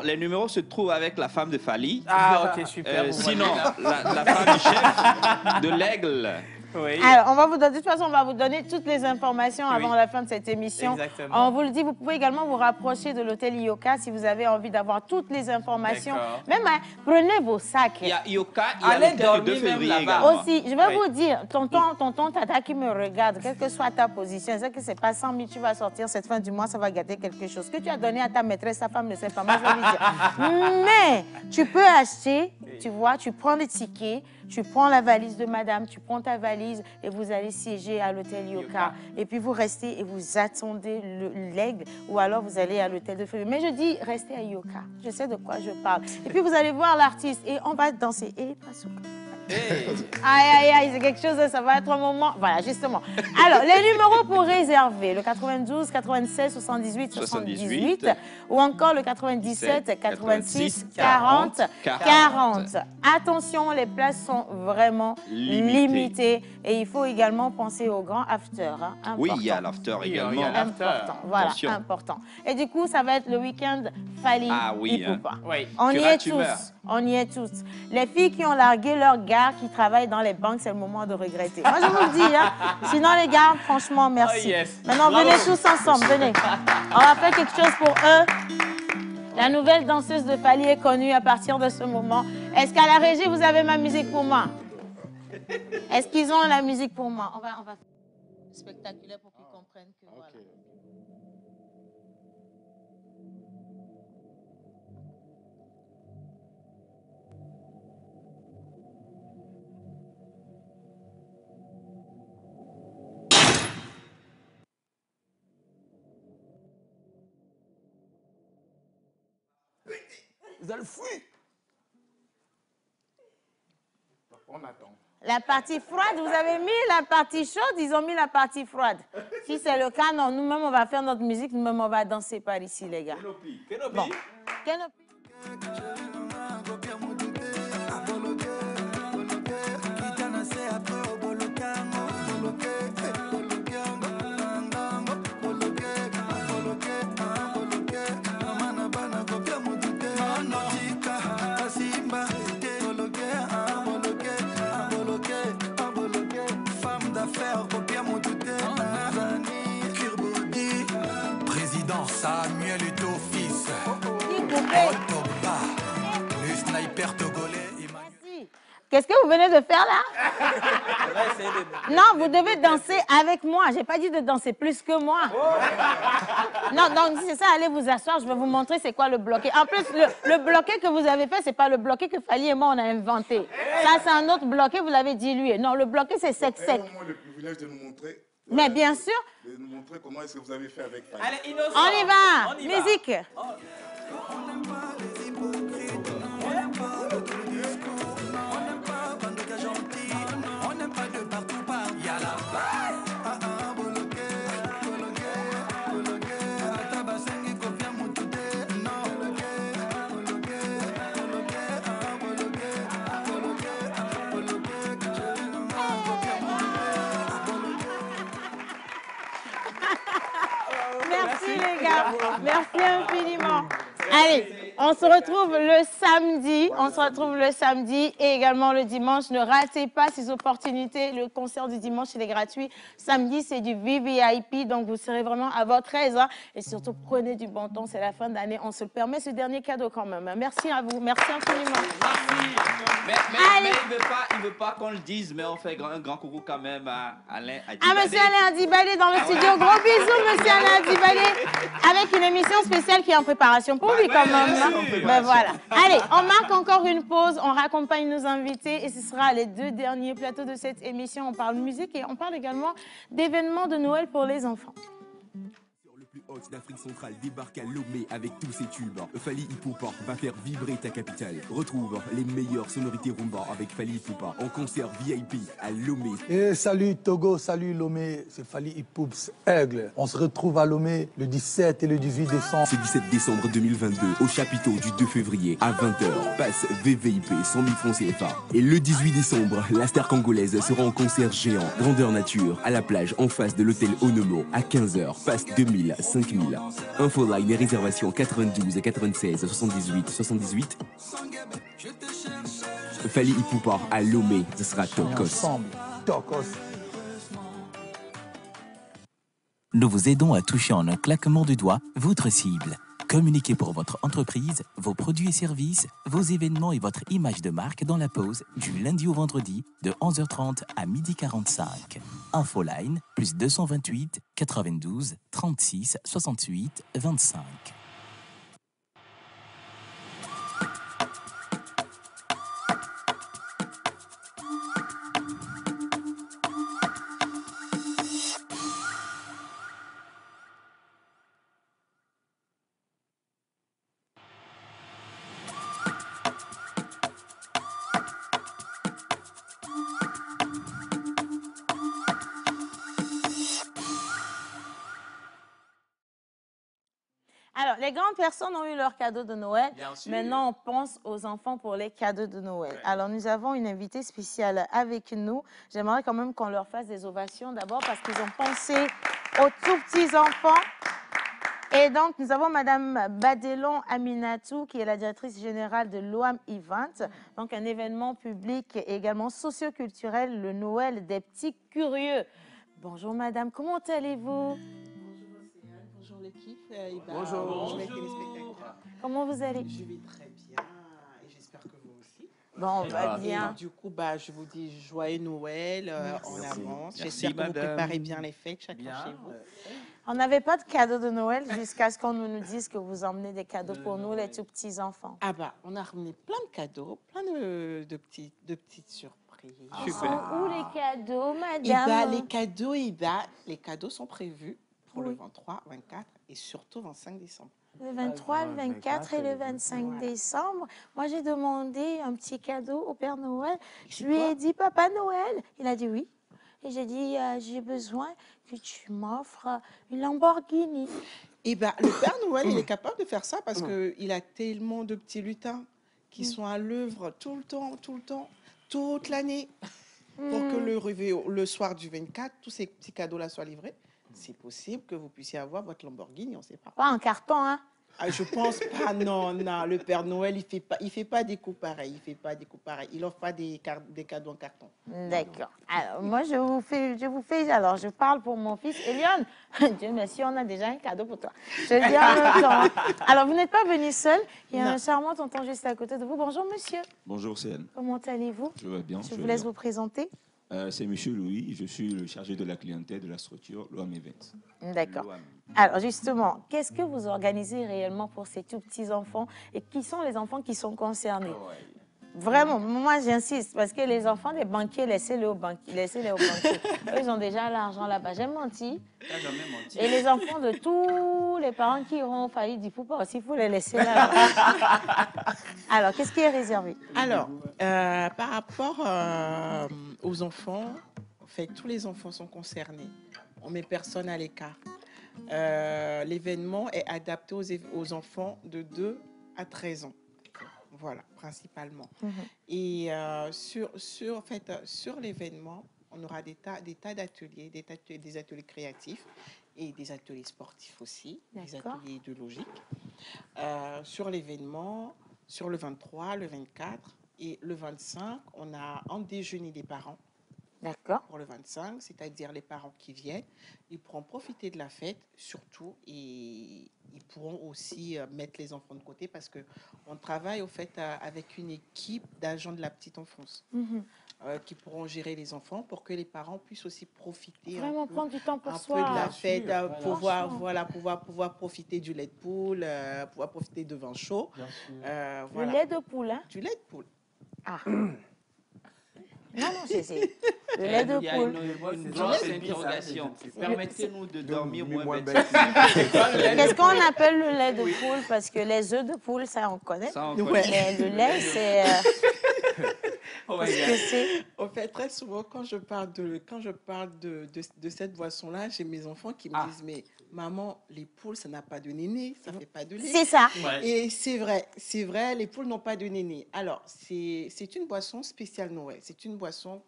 les numéros se trouvent avec la femme de Fally. Ah, ok, super. Sinon, la femme du chef de l'aigle. Oui. Alors, on va vous donner, de toute façon, on va vous donner toutes les informations avant la fin de cette émission. Exactement. On vous le dit, vous pouvez également vous rapprocher de l'hôtel Ioka si vous avez envie d'avoir toutes les informations. Même, prenez vos sacs. Il y a Ioka, il y a l'hôtel du 2 février également. Aussi, je vais vous dire, tonton Tata qui me regarde, quelle que soit ta position, c'est que c'est pas 100 000, tu vas sortir cette fin du mois, ça va gâter quelque chose. Que tu as donné à ta maîtresse, ta femme ne sait pas, moi je vais lui dire. Mais, tu peux acheter, tu vois, tu prends les tickets, tu prends la valise de madame, tu prends ta valise et vous allez siéger à l'hôtel Ioka. Et puis vous restez et vous attendez l'aigle ou alors vous allez à l'hôtel de février. Mais je dis, restez à Ioka. Je sais de quoi je parle. Et puis vous allez voir l'artiste et on va danser. Et aïe, c'est quelque chose, ça va être un moment. Voilà, justement. Alors, les numéros pour réserver, le 92, 96, 78, 78, ou encore le 97, 86, 40, 40. Attention, les places sont vraiment limitées. Et il faut également penser au grand after. Hein, oui, il y a l'after également. Important, voilà, important. Et du coup, ça va être le week-end Fally Poupa. Oui. On y est tous. On y est tous. Les filles qui ont largué leur gars, qui travaillent dans les banques, c'est le moment de regretter. Moi, je vous le dis. Hein. Sinon, les gars, franchement, merci. Maintenant, venez tous ensemble. Venez. On va faire quelque chose pour eux. La nouvelle danseuse de Fally est connue à partir de ce moment. Est-ce qu'à la régie, vous avez ma musique pour moi? Est-ce qu'ils ont la musique pour moi? On va faire spectaculaire pour qu'ils comprennent que voilà. Vous allez fuir. On attend. La partie froide, vous avez mis la partie chaude, ils ont mis la partie froide. Si c'est le cas, non, nous-mêmes, on va faire notre musique, nous-mêmes, on va danser par ici, les gars. Kenopi. Bon. Kenopi. Président Samuel Eto'o-Fils, le sniper togolais. Qu'est-ce que vous venez de faire là? Non, vous devez danser avec moi. Je n'ai pas dit de danser plus que moi. Non, donc si c'est ça, allez vous asseoir. Je vais vous montrer c'est quoi le bloqué. En plus, le bloqué que vous avez fait, ce n'est pas le bloqué que Fally et moi, on a inventé. Ça, c'est un autre bloqué, vous l'avez dilué. Non, le bloqué, c'est sec. Au moins le privilège de nous montrer. Mais bien sûr. De nous montrer comment est-ce que vous avez fait avec Fally. Allez, innocent. On y va. Musique. Merci les gars, merci infiniment. Allez, on se retrouve le samedi. On se retrouve le samedi et également le dimanche. Ne ratez pas ces opportunités. Le concert du dimanche, il est gratuit. Samedi, c'est du VVIP, donc vous serez vraiment à votre aise. Hein. Et surtout, prenez du bon temps. C'est la fin d'année. On se le permet, ce dernier cadeau quand même. Merci à vous. Merci infiniment. Merci. Mais il veut pas qu'on le dise, mais on fait un grand coucou quand même à Alain Adibale. Ah, monsieur Alain Adibale dans le studio. Gros bisous, monsieur Alain Adibale. Avec une émission spéciale qui est en préparation pour lui quand même. Ben voilà. Allez, on marque encore une pause. On raccompagne nos invités et ce sera les 2 derniers plateaux de cette émission. On parle musique et on parle également d'événements de Noël pour les enfants. Haute d'Afrique centrale débarque à Lomé avec tous ses tubes. Fally Ipupa va faire vibrer ta capitale. Retrouve les meilleures sonorités rumba avec Fally Ipupa en concert VIP à Lomé. Et salut Togo, salut Lomé, c'est Fally Ipupa Aigle. On se retrouve à Lomé le 17 et le 18 décembre. C'est 17 décembre 2022 au chapiteau du 2 février à 20h. Passe VVIP 100 000 francs CFA. Et le 18 décembre, la star congolaise sera en concert géant, grandeur nature, à la plage en face de l'hôtel Onomo à 15h. Passe 2000, 5000. Infoline et réservation 92 96 78 78. Fally Ipupa à Lomé, ce sera Tokos. Nous vous aidons à toucher en un claquement de doigts votre cible. Communiquez pour votre entreprise, vos produits et services, vos événements et votre image de marque dans la pause du lundi au vendredi de 11h30 à 12h45. Infoline plus 228 92 36 68 25. Alors, les grandes personnes ont eu leurs cadeaux de Noël. Bien sûr. Maintenant, on pense aux enfants pour les cadeaux de Noël. Ouais. Alors, nous avons une invitée spéciale avec nous. J'aimerais quand même qu'on leur fasse des ovations d'abord parce qu'ils ont pensé aux tout petits enfants. Et donc, nous avons Madame Badelon Aminatou, qui est la directrice générale de l'OAM Event, donc un événement public et également socioculturel, le Noël des petits curieux. Bonjour Madame, comment allez-vous? Bonjour l'équipe. Bonjour les téléspectateurs. Comment vous allez? Je vais très bien et j'espère que vous aussi. Bon, on va bien. Et du coup, je vous dis joyeux Noël en avance. Merci, J'espère que madame. vous préparez bien les fêtes chacun chez vous. On n'avait pas de cadeaux de Noël jusqu'à ce qu'on nous dise que vous emmenez des cadeaux pour nous, les tout petits enfants. Ah on a ramené plein de cadeaux, plein de petites surprises. Ils sont où les cadeaux, Et madame? les cadeaux sont prévus pour le 23, 24 et surtout 25 décembre. Le 23, le 24 et le 25 décembre. Moi, j'ai demandé un petit cadeau au Père Noël. Je lui ai dit, Papa Noël. Il a dit oui. Et j'ai dit, j'ai besoin que tu m'offres une Lamborghini. Eh bien, le Père Noël, il est capable de faire ça parce qu'il a tellement de petits lutins qui sont à l'œuvre tout le temps, toute l'année. Pour que le soir du 24, tous ces petits cadeaux-là soient livrés, c'est possible que vous puissiez avoir votre Lamborghini, on ne sait pas. Pas en carton, hein? Ah, je pense pas, non, le Père Noël, il fait pas des coups pareils, il n'offre pas des cadeaux en carton. D'accord. Alors, moi, alors, je parle pour mon fils, Elion. Dieu merci, on a déjà un cadeau pour toi. Je le dis en même temps. Alors, vous n'êtes pas venu seul, il y a un charmant tonton juste à côté de vous. Bonjour, monsieur. Bonjour, Céline. Comment allez-vous? Je vais bien. Je vous laisse vous présenter. C'est monsieur Louis, je suis le chargé de la clientèle de la structure l'OAM Events. D'accord. Alors justement, qu'est-ce que vous organisez réellement pour ces tout petits enfants et qui sont les enfants qui sont concernés? Vraiment, moi j'insiste parce que les enfants des banquiers, laissez-les aux banquiers. Eux, ils ont déjà l'argent là-bas. J'ai menti. T'as jamais menti. Et les enfants de tous les parents qui auront failli du pouvoir aussi, il faut les laisser là-bas. Alors, qu'est-ce qui est réservé? Alors, par rapport aux enfants, en fait, tous les enfants sont concernés. On ne met personne à l'écart. L'événement est adapté aux enfants de 2 à 13 ans. Voilà, principalement. Et sur l'événement, on aura des tas d'ateliers, des ateliers créatifs et des ateliers sportifs aussi, des ateliers idéologiques. Sur l'événement, sur le 23, le 24 et le 25, on a un déjeuner des parents. D'accord. Pour le 25, c'est-à-dire les parents qui viennent, ils pourront profiter de la fête, surtout, et ils pourront aussi mettre les enfants de côté parce qu'on travaille au fait avec une équipe d'agents de la petite enfance qui pourront gérer les enfants pour que les parents puissent aussi profiter vraiment prendre du temps pour soi, peu de la fête, pouvoir profiter du lait de poule, pouvoir profiter de vin chaud. Voilà. Le lait de poule, hein? Du lait de poule. Ah. Non, c'est le lait de poule. Il y a une grosse interrogation. Permettez-nous de dormir moins bête. Qu'est-ce qu'on appelle le lait de poule? Parce que les œufs de poule, ça, on connaît. Mais le lait, c'est... Qu'est-ce que c'est? En fait, très souvent, quand je parle de cette boisson-là, j'ai mes enfants qui me disent, mais maman, les poules, ça n'a pas de néné, ça ne fait pas de lait. C'est ça. Et c'est vrai, les poules n'ont pas de néné. Alors, c'est une boisson spéciale Noël. C'est une boisson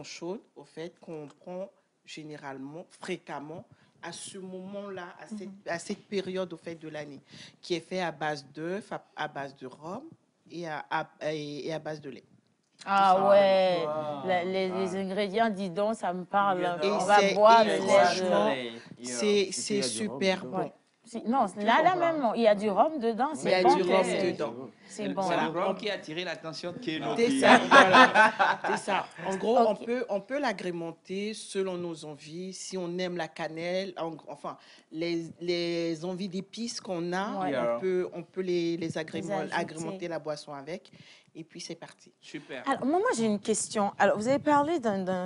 chaude, au fait, qu'on prend généralement, fréquemment, à ce moment-là, à cette période, au fait, de l'année, qui est fait à base d'œufs, à base de rhum et à base de lait. Ah ouais, les ingrédients, dis donc, ça me parle. On va boire le lait. C'est super bon. Non, là même, il y a du rhum dedans. Il y a du rhum dedans. C'est bon. C'est le rhum qui a attiré l'attention de Kélo. C'est ça, voilà. C'est ça. En gros, on peut l'agrémenter selon nos envies. Si on aime la cannelle, enfin, les envies d'épices qu'on a, on peut les agrémenter la boisson avec. Et puis, c'est parti. Super. Alors, moi, j'ai une question. Alors, vous avez parlé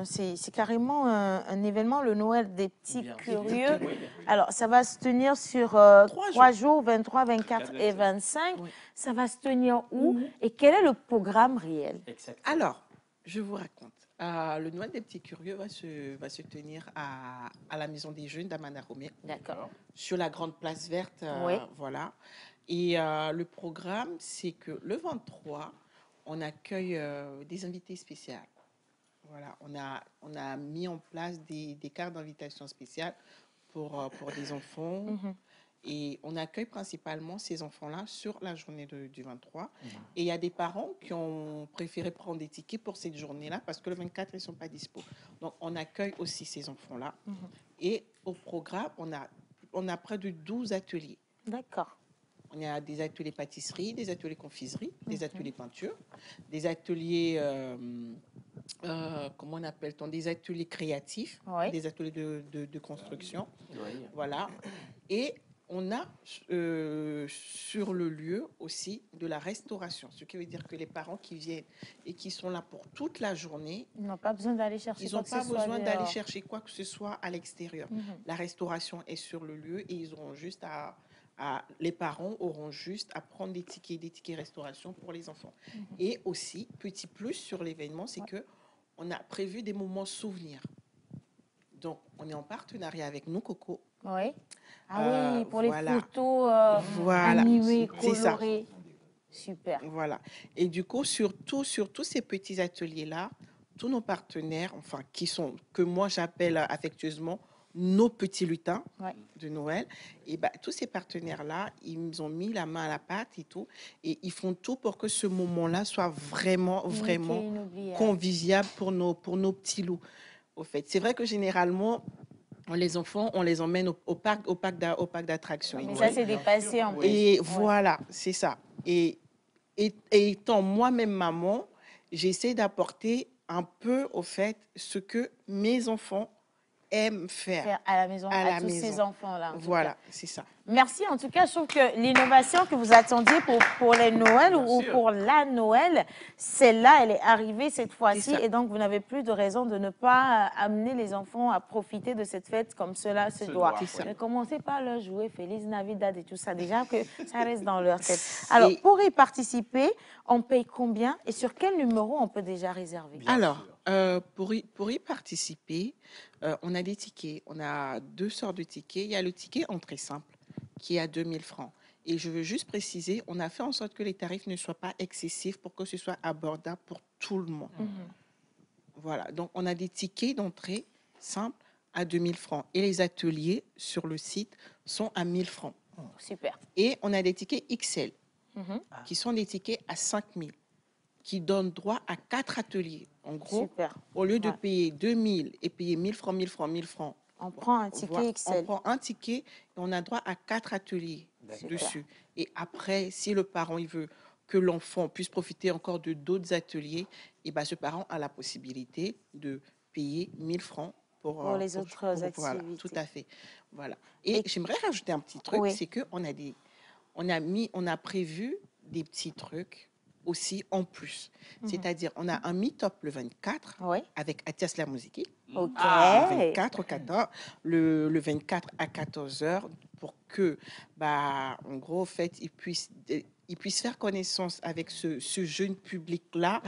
c'est carrément un événement, le Noël des petits curieux. Alors, ça va se tenir sur 3 jours, 23, 24 et 25. Oui. Ça va se tenir où? Et quel est le programme réel? Alors, je vous raconte. Le Noël des petits curieux va se tenir à la Maison des Jeunes d'Amana Romé. D'accord. Sur la grande place verte. Voilà. Et le programme, c'est que le 23, on accueille des invités spéciaux. Voilà, on a mis en place des cartes d'invitation spéciales pour des enfants. Et on accueille principalement ces enfants-là sur la journée du 23. Et il y a des parents qui ont préféré prendre des tickets pour cette journée-là parce que le 24, ils ne sont pas dispo. Donc, on accueille aussi ces enfants-là. Et au programme, on a près de 12 ateliers. D'accord. On a des ateliers pâtisserie, des ateliers confiserie, des ateliers peinture, des ateliers, comment on appelle-t-on, des ateliers créatifs, des ateliers de construction. Voilà. Et on a sur le lieu aussi de la restauration, ce qui veut dire que les parents qui viennent et qui sont là pour toute la journée, ils n'ont pas besoin d'aller chercher ils n'ont pas besoin d'aller chercher quoi que ce soit à l'extérieur. La restauration est sur le lieu et ils auront juste les parents auront juste à prendre des tickets restauration pour les enfants. Et aussi, petit plus sur l'événement, c'est que on a prévu des moments souvenirs. Donc, on est en partenariat avec nous, Coco. Oui. Ah oui, pour les photos animées, colorées. Super. Voilà. Et du coup, sur tous ces petits ateliers-là, tous nos partenaires, enfin, que moi j'appelle affectueusement nos petits lutins de Noël, et tous ces partenaires-là, ils ont mis la main à la pâte et tout, et ils font tout pour que ce moment-là soit vraiment convivial pour nos petits loups. Au fait, c'est vrai que généralement, les enfants, on les emmène au parc d'attractions. Mais ça, c'est dépassé en plus. Et voilà, c'est ça. Et étant moi-même maman, j'essaie d'apporter un peu, au fait, ce que mes enfants aiment faire à la maison, à tous ces enfants-là. Voilà, c'est ça. Merci. En tout cas, je trouve que l'innovation que vous attendiez pour les Noëls ou pour la Noël, celle-là, elle est arrivée cette fois-ci. Et donc, vous n'avez plus de raison de ne pas amener les enfants à profiter de cette fête comme cela se doit. Ne commencez pas à leur jouer Feliz Navidad et tout ça, déjà que ça reste dans leur tête. Alors, pour y participer, on paye combien et sur quel numéro on peut déjà réserver? Alors, pour y participer, on a des tickets. On a 2 sortes de tickets. Il y a le ticket entrée simple qui est à 2000 francs. Et je veux juste préciser, on a fait en sorte que les tarifs ne soient pas excessifs pour que ce soit abordable pour tout le monde. Voilà, donc on a des tickets d'entrée simples à 2000 francs. Et les ateliers sur le site sont à 1000 francs. Super. Et on a des tickets XL qui sont des tickets à 5000 qui donnent droit à 4 ateliers. En gros, au lieu de payer 2000 et payer 1000 francs, 1000 francs, 1000 francs, on prend un ticket XL. On prend un ticket et on a droit à 4 ateliers dessus. Et après, si le parent il veut que l'enfant puisse profiter encore de d'autres ateliers, et ce parent a la possibilité de payer 1000 francs pour les autres activités. Voilà, tout à fait. Voilà. Et j'aimerais rajouter un petit truc, c'est que on a prévu des petits trucs aussi en plus. C'est-à-dire, on a un meet-up le 24 avec Atias La Musique. Le 24 à 14h pour que, en gros, en fait, ils puissent faire connaissance avec ce jeune public-là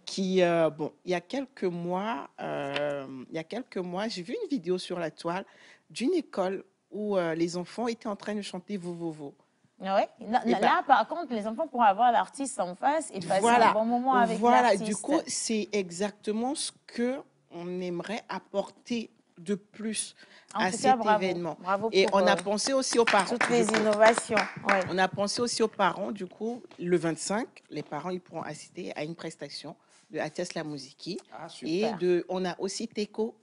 qui, il y a quelques mois, j'ai vu une vidéo sur la toile d'une école où les enfants étaient en train de chanter Vovovo. Oui. Là, par contre, les enfants pourront avoir l'artiste en face et passer un bon moment avec l'artiste. Du coup, c'est exactement ce qu'on aimerait apporter de plus à cet événement. Bravo et pour, on a pensé aussi aux parents. Toutes les innovations. On a pensé aussi aux parents. Du coup, le 25, les parents ils pourront assister à une prestation de Atias La Musique. Et on a aussi Teco.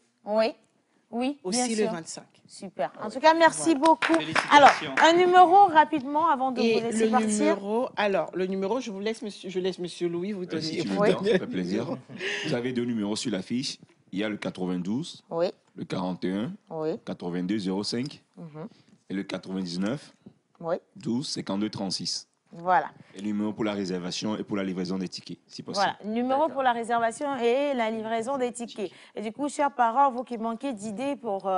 Oui, aussi le 25. Super. En tout cas, merci beaucoup. Alors, un numéro rapidement avant de vous laisser partir. Le numéro, je laisse Monsieur Louis vous donner. Si tu veux bien, ça fait plaisir. Vous avez 2 numéros sur l'affiche. Il y a le 92, le 41, 82 05 et le 99, 12 52 36. Voilà. Et le numéro pour la réservation et pour la livraison des tickets, si possible. Voilà, numéro pour la réservation et la livraison des tickets. Et du coup, chers parents, vous qui manquez d'idées pour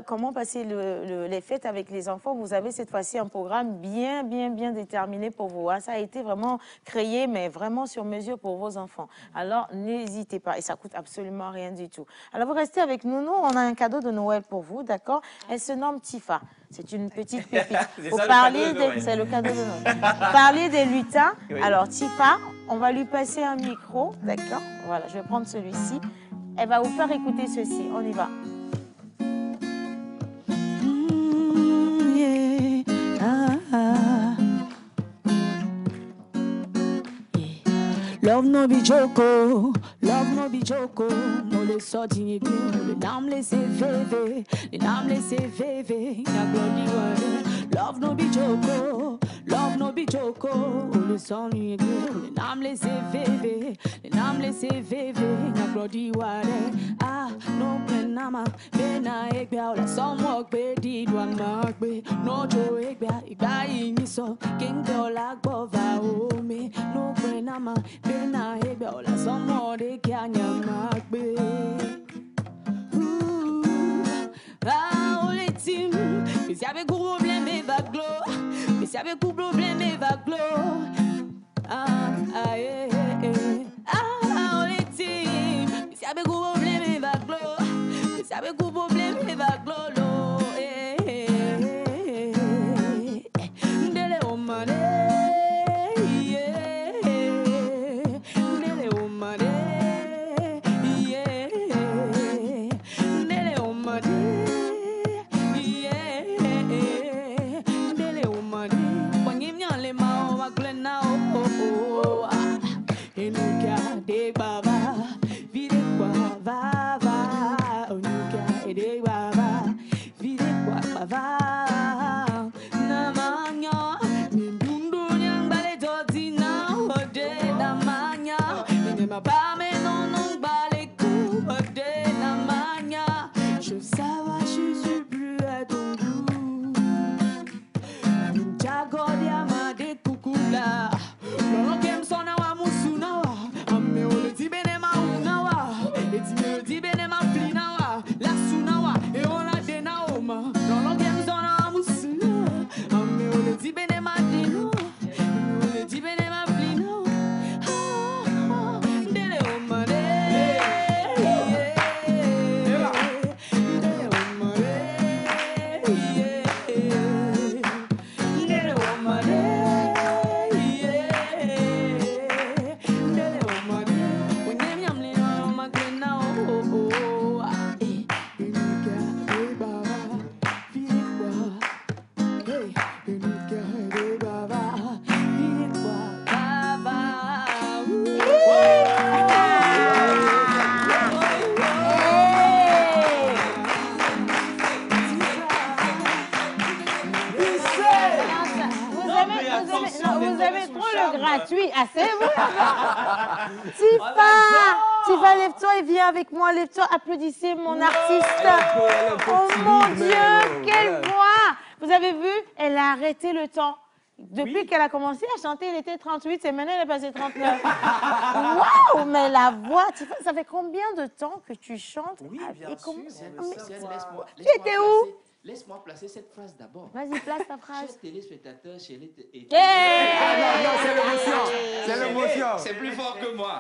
comment passer les fêtes avec les enfants, vous avez cette fois-ci un programme bien déterminé pour vous. Ça a été vraiment créé, mais vraiment sur mesure pour vos enfants. Alors, n'hésitez pas. Et ça coûte absolument rien du tout. Alors, vous restez avec nous. Nous, on a un cadeau de Noël pour vous, d'accord? Elle se nomme Tifa. C'est une petite pépite. C'est le cadeau de Noël. Parler des lutins. Alors, Tifa, on va lui passer un micro, d'accord? Voilà, je vais prendre celui-ci. Elle va vous faire écouter ceci. On y va. Love no be joko, love no be joko. No le sorti le nam laissé veve, le nam laissé veve. Ya bloody word. Love no be joko, Love no be joke, le son lui les nam laissé veve, les nam laissé veve, na glodi ware. Ah, no penama, bena ekbia, la son mok be di dwa makbe. No jo ekbia, igba iniso, king dola gbova ome. No penama, bena ekbia, la son mok de kanya makbe. Ah, on les team, mais si avec gros problème et va glo, mais si avec gros problème et va glo. Ah, ah, eh, eh, eh. Ah, on les team, mais si avec gros problème et va glo, mais si avec gros problème et va glo, lo, eh, eh, eh, eh. Dele omane, yeah, dele omane, yeah, dele omane. Je savais, je suis plus à ton goût. Jagodia ma de kukula. Lolo kem sona wa musuna wa. Ame ole ti bene ma una wa. Eti me ti bene ma flina wa. La suna wa. E ona de na oma. Lolo kem sona wa musuna. Ame ole ti bene ma dino. Ame ole ti bene ma flina wa. Ah, dele oma de. Vous avez trop le gratuit. Ah, c'est vous. Tifa, lève-toi et viens avec moi. Lève-toi, applaudissez mon artiste. Oh mon Dieu, quelle voix. Vous avez vu, elle a arrêté le temps. Depuis qu'elle a commencé à chanter, elle était 38, c'est maintenant elle est passée 39. Waouh, mais la voix, Tifa, ça fait combien de temps que tu chantes? Oui, bien sûr. Tu étais où? Laisse-moi placer cette phrase d'abord. Vas-y, place ta phrase. Chers téléspectateurs, chez les... non, c'est l'émotion. C'est l'émotion. C'est plus fort que moi.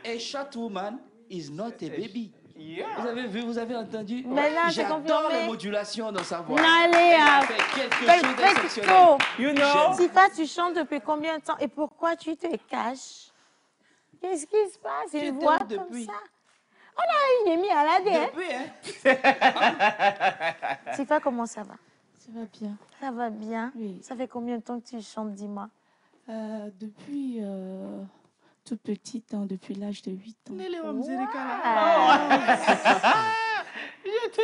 A short woman is not a baby. Yeah. Vous avez vu, vous avez entendu? J'adore les modulations dans sa voix. Allez, perfecto. You know? Tifa, tu chantes depuis combien de temps et pourquoi tu te caches? Qu'est-ce qui se passe? Une voix comme ça? Oh là, il est mis à la dé. Tifa, comment ça va? Ça va bien. Ça va bien? Oui. Ça fait combien de temps que tu chantes, dis-moi? Depuis toute petite, hein, depuis l'âge de 8 ans.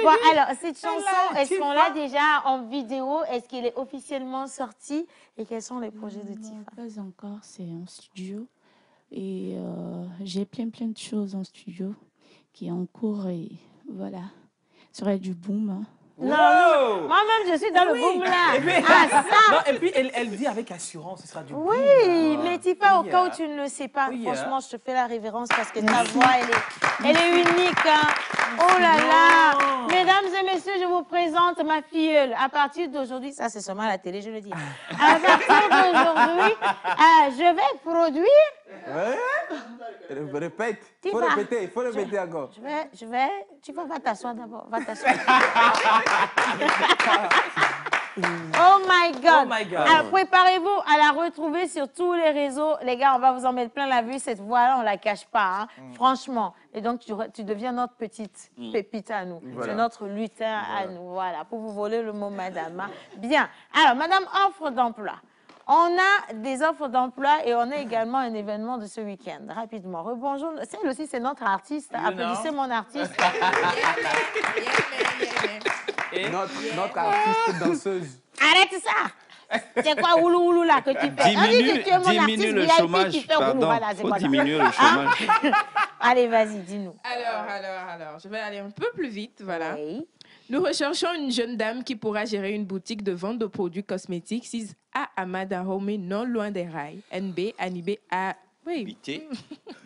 Bon, alors, cette chanson, est-ce qu'on l'a déjà en vidéo? Est-ce qu'elle est officiellement sortie? Et quels sont les projets de Tifa? Pas encore, c'est en studio. Et j'ai plein de choses en studio qui est en cours et voilà. Ça serait du boom. Hein. Non, moi-même, je suis dans le boom là. Et puis, ça. Non, et puis elle dit avec assurance, ce sera du boom. Oui, mais Tifa, au cas où tu ne le sais pas, franchement, je te fais la révérence parce que ta voix, elle est unique. Hein. Oh là là. Mesdames et messieurs, je vous présente ma filleule. À partir d'aujourd'hui, ça c'est seulement à la télé, je le dis. À partir d'aujourd'hui, je vais produire. Répète. Il faut répéter encore. Je vais. Tu vas t'asseoir d'abord. Va t'asseoir. Oh my God. Alors, préparez-vous à la retrouver sur tous les réseaux. Les gars, on va vous en mettre plein la vue. Cette voix-là, on la cache pas, hein. Franchement. Et donc, tu deviens notre petite pépite à nous. Voilà. C'est notre lutin à nous. Voilà, pour vous voler le mot madame. Bien. Alors, madame, offre d'emploi. On a des offres d'emploi et on a également un événement de ce week-end. Rapidement. Rebonjour. Celle aussi, c'est notre artiste. Applaudissez mon artiste. Notre artiste danseuse. Arrête ça. C'est quoi oulou là que tu fais? Diminue le chômage, pardon. Faut diminuer le chômage. Allez, vas-y, dis-nous. Alors, je vais aller un peu plus vite, voilà. Oui. Nous recherchons une jeune dame qui pourra gérer une boutique de vente de produits cosmétiques 6 à Amadahome, non loin des rails. NB, Anibé, A. Oui. Habité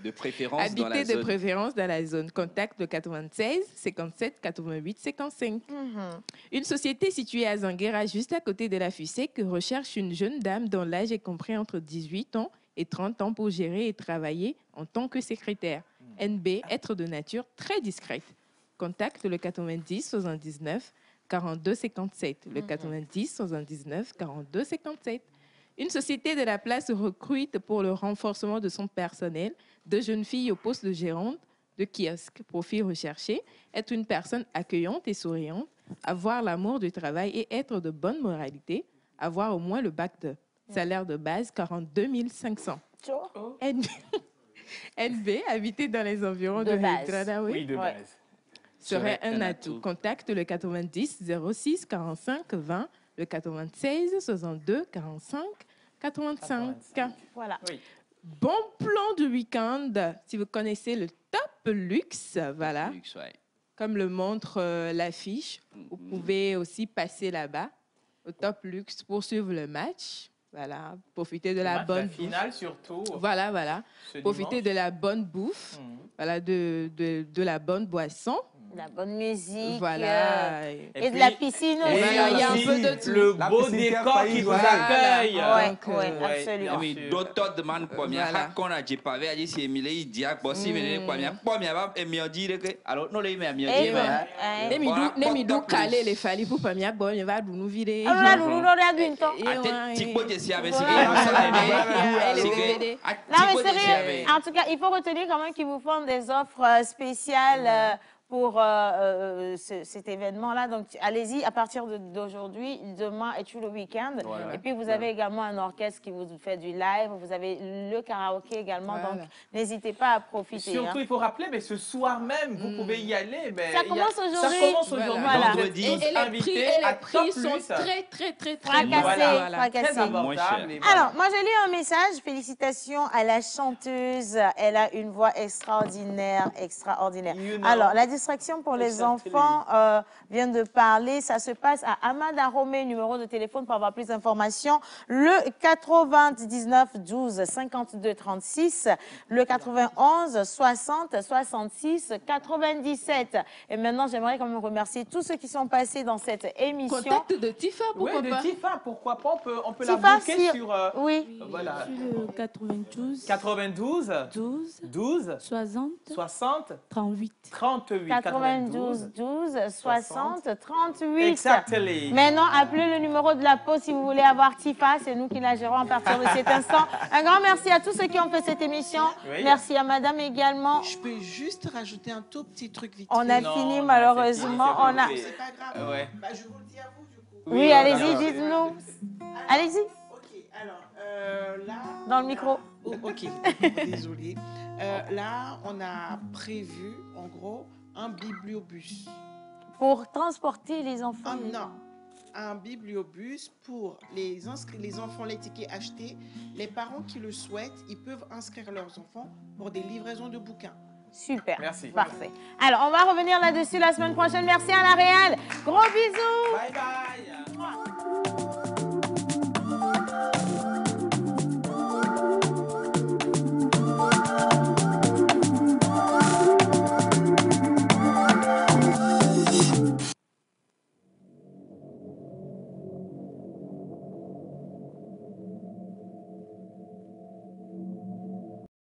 de préférence Habité dans la de zone. préférence dans la zone. Contact le 96 57 88 55. Une société située à Zanguera, juste à côté de la Fusée, que recherche une jeune dame dont l'âge est compris entre 18 ans et 30 ans pour gérer et travailler en tant que secrétaire. NB, être de nature très discrète. Contacte le 90 79 42 57. Le 90 79 42 57. Une société de la place recrute pour le renforcement de son personnel deux jeunes filles au poste de gérante de kiosque. Profil recherché, être une personne accueillante et souriante, avoir l'amour du travail et être de bonne moralité, avoir au moins le bac de salaire de base 42 500. NB, habité dans les environs de Hydrada, Oui, de base. Serait un atout. Contacte le 90 06 45 20, le 96 62 45 85. Voilà. Oui. Bon plan de week-end. Si vous connaissez le Top Luxe, voilà. Luxe, ouais. Comme le montre l'affiche, vous pouvez aussi passer là-bas au Top Luxe pour suivre le match. Voilà, profiter de la bonne finale bouffe. surtout. Voilà. Profiter de la bonne bouffe, voilà, de la bonne boisson. La bonne musique. Voilà. Et de la piscine aussi. Il y a un peu de tout. Le beau décor qui vous accueille. Oui, absolument. Oui, d'autres demandent combien. Qu'on a dit pas, il dit si Emile il dit que si Emile combien va et mieux dire que alors non les mais mieux dire. Les midou calé les fali pour pas mieux bon, il va nous vider. Alors là nous regarde une temps. Tu peux dire si avec si. Non mais sérieux, en tout cas, il faut retenir quand même qu'ils vous font des offres spéciales pour cet événement-là. Donc, allez-y à partir d'aujourd'hui, demain et tout le week-end. Et puis, vous avez également un orchestre qui vous fait du live. Vous avez le karaoké également. Donc, n'hésitez pas à profiter. Surtout, il faut rappeler, mais ce soir même, vous pouvez y aller. Mais ça commence aujourd'hui. Ça commence aujourd'hui. Voilà. Vendredi. Et les prix sont très fracassés. Très abordables. Alors, moi, j'ai lu un message. Félicitations à la chanteuse. Elle a une voix extraordinaire. Alors, la distraction pour les enfants vient de parler. Ça se passe à Amadahome, numéro de téléphone pour avoir plus d'informations. Le 99 12 52 36, le 91 60 66 97. Et maintenant, j'aimerais quand même remercier tous ceux qui sont passés dans cette émission. Contact de Tifa, pourquoi pas? De Tifa, pourquoi pas? On peut la booker sur... oui. Voilà. Sur le 92. 92. 12. 60. 38. 92 12 60 38. Exactement. Maintenant, appelez le numéro de la pause si vous voulez avoir Tifa. C'est nous qui la gérons à partir de cet instant. Un grand merci à tous ceux qui ont fait cette émission. Oui. Merci à madame également. Je peux juste rajouter un tout petit truc vite On a fini malheureusement. C'est pas grave. Ouais. Bah, je vous le dis à vous du coup. Oui, allez-y, dites-nous. Allez-y. Ok, alors là... Dans le micro. Oh, ok, désolé. Là, on a prévu, en gros, un bibliobus. Pour transporter les enfants. Non, un bibliobus pour les enfants, les tickets achetés. Les parents qui le souhaitent, ils peuvent inscrire leurs enfants pour des livraisons de bouquins. Super. Merci. Parfait. Alors, on va revenir là-dessus la semaine prochaine. Merci à la Réal. Gros bisous. Bye bye.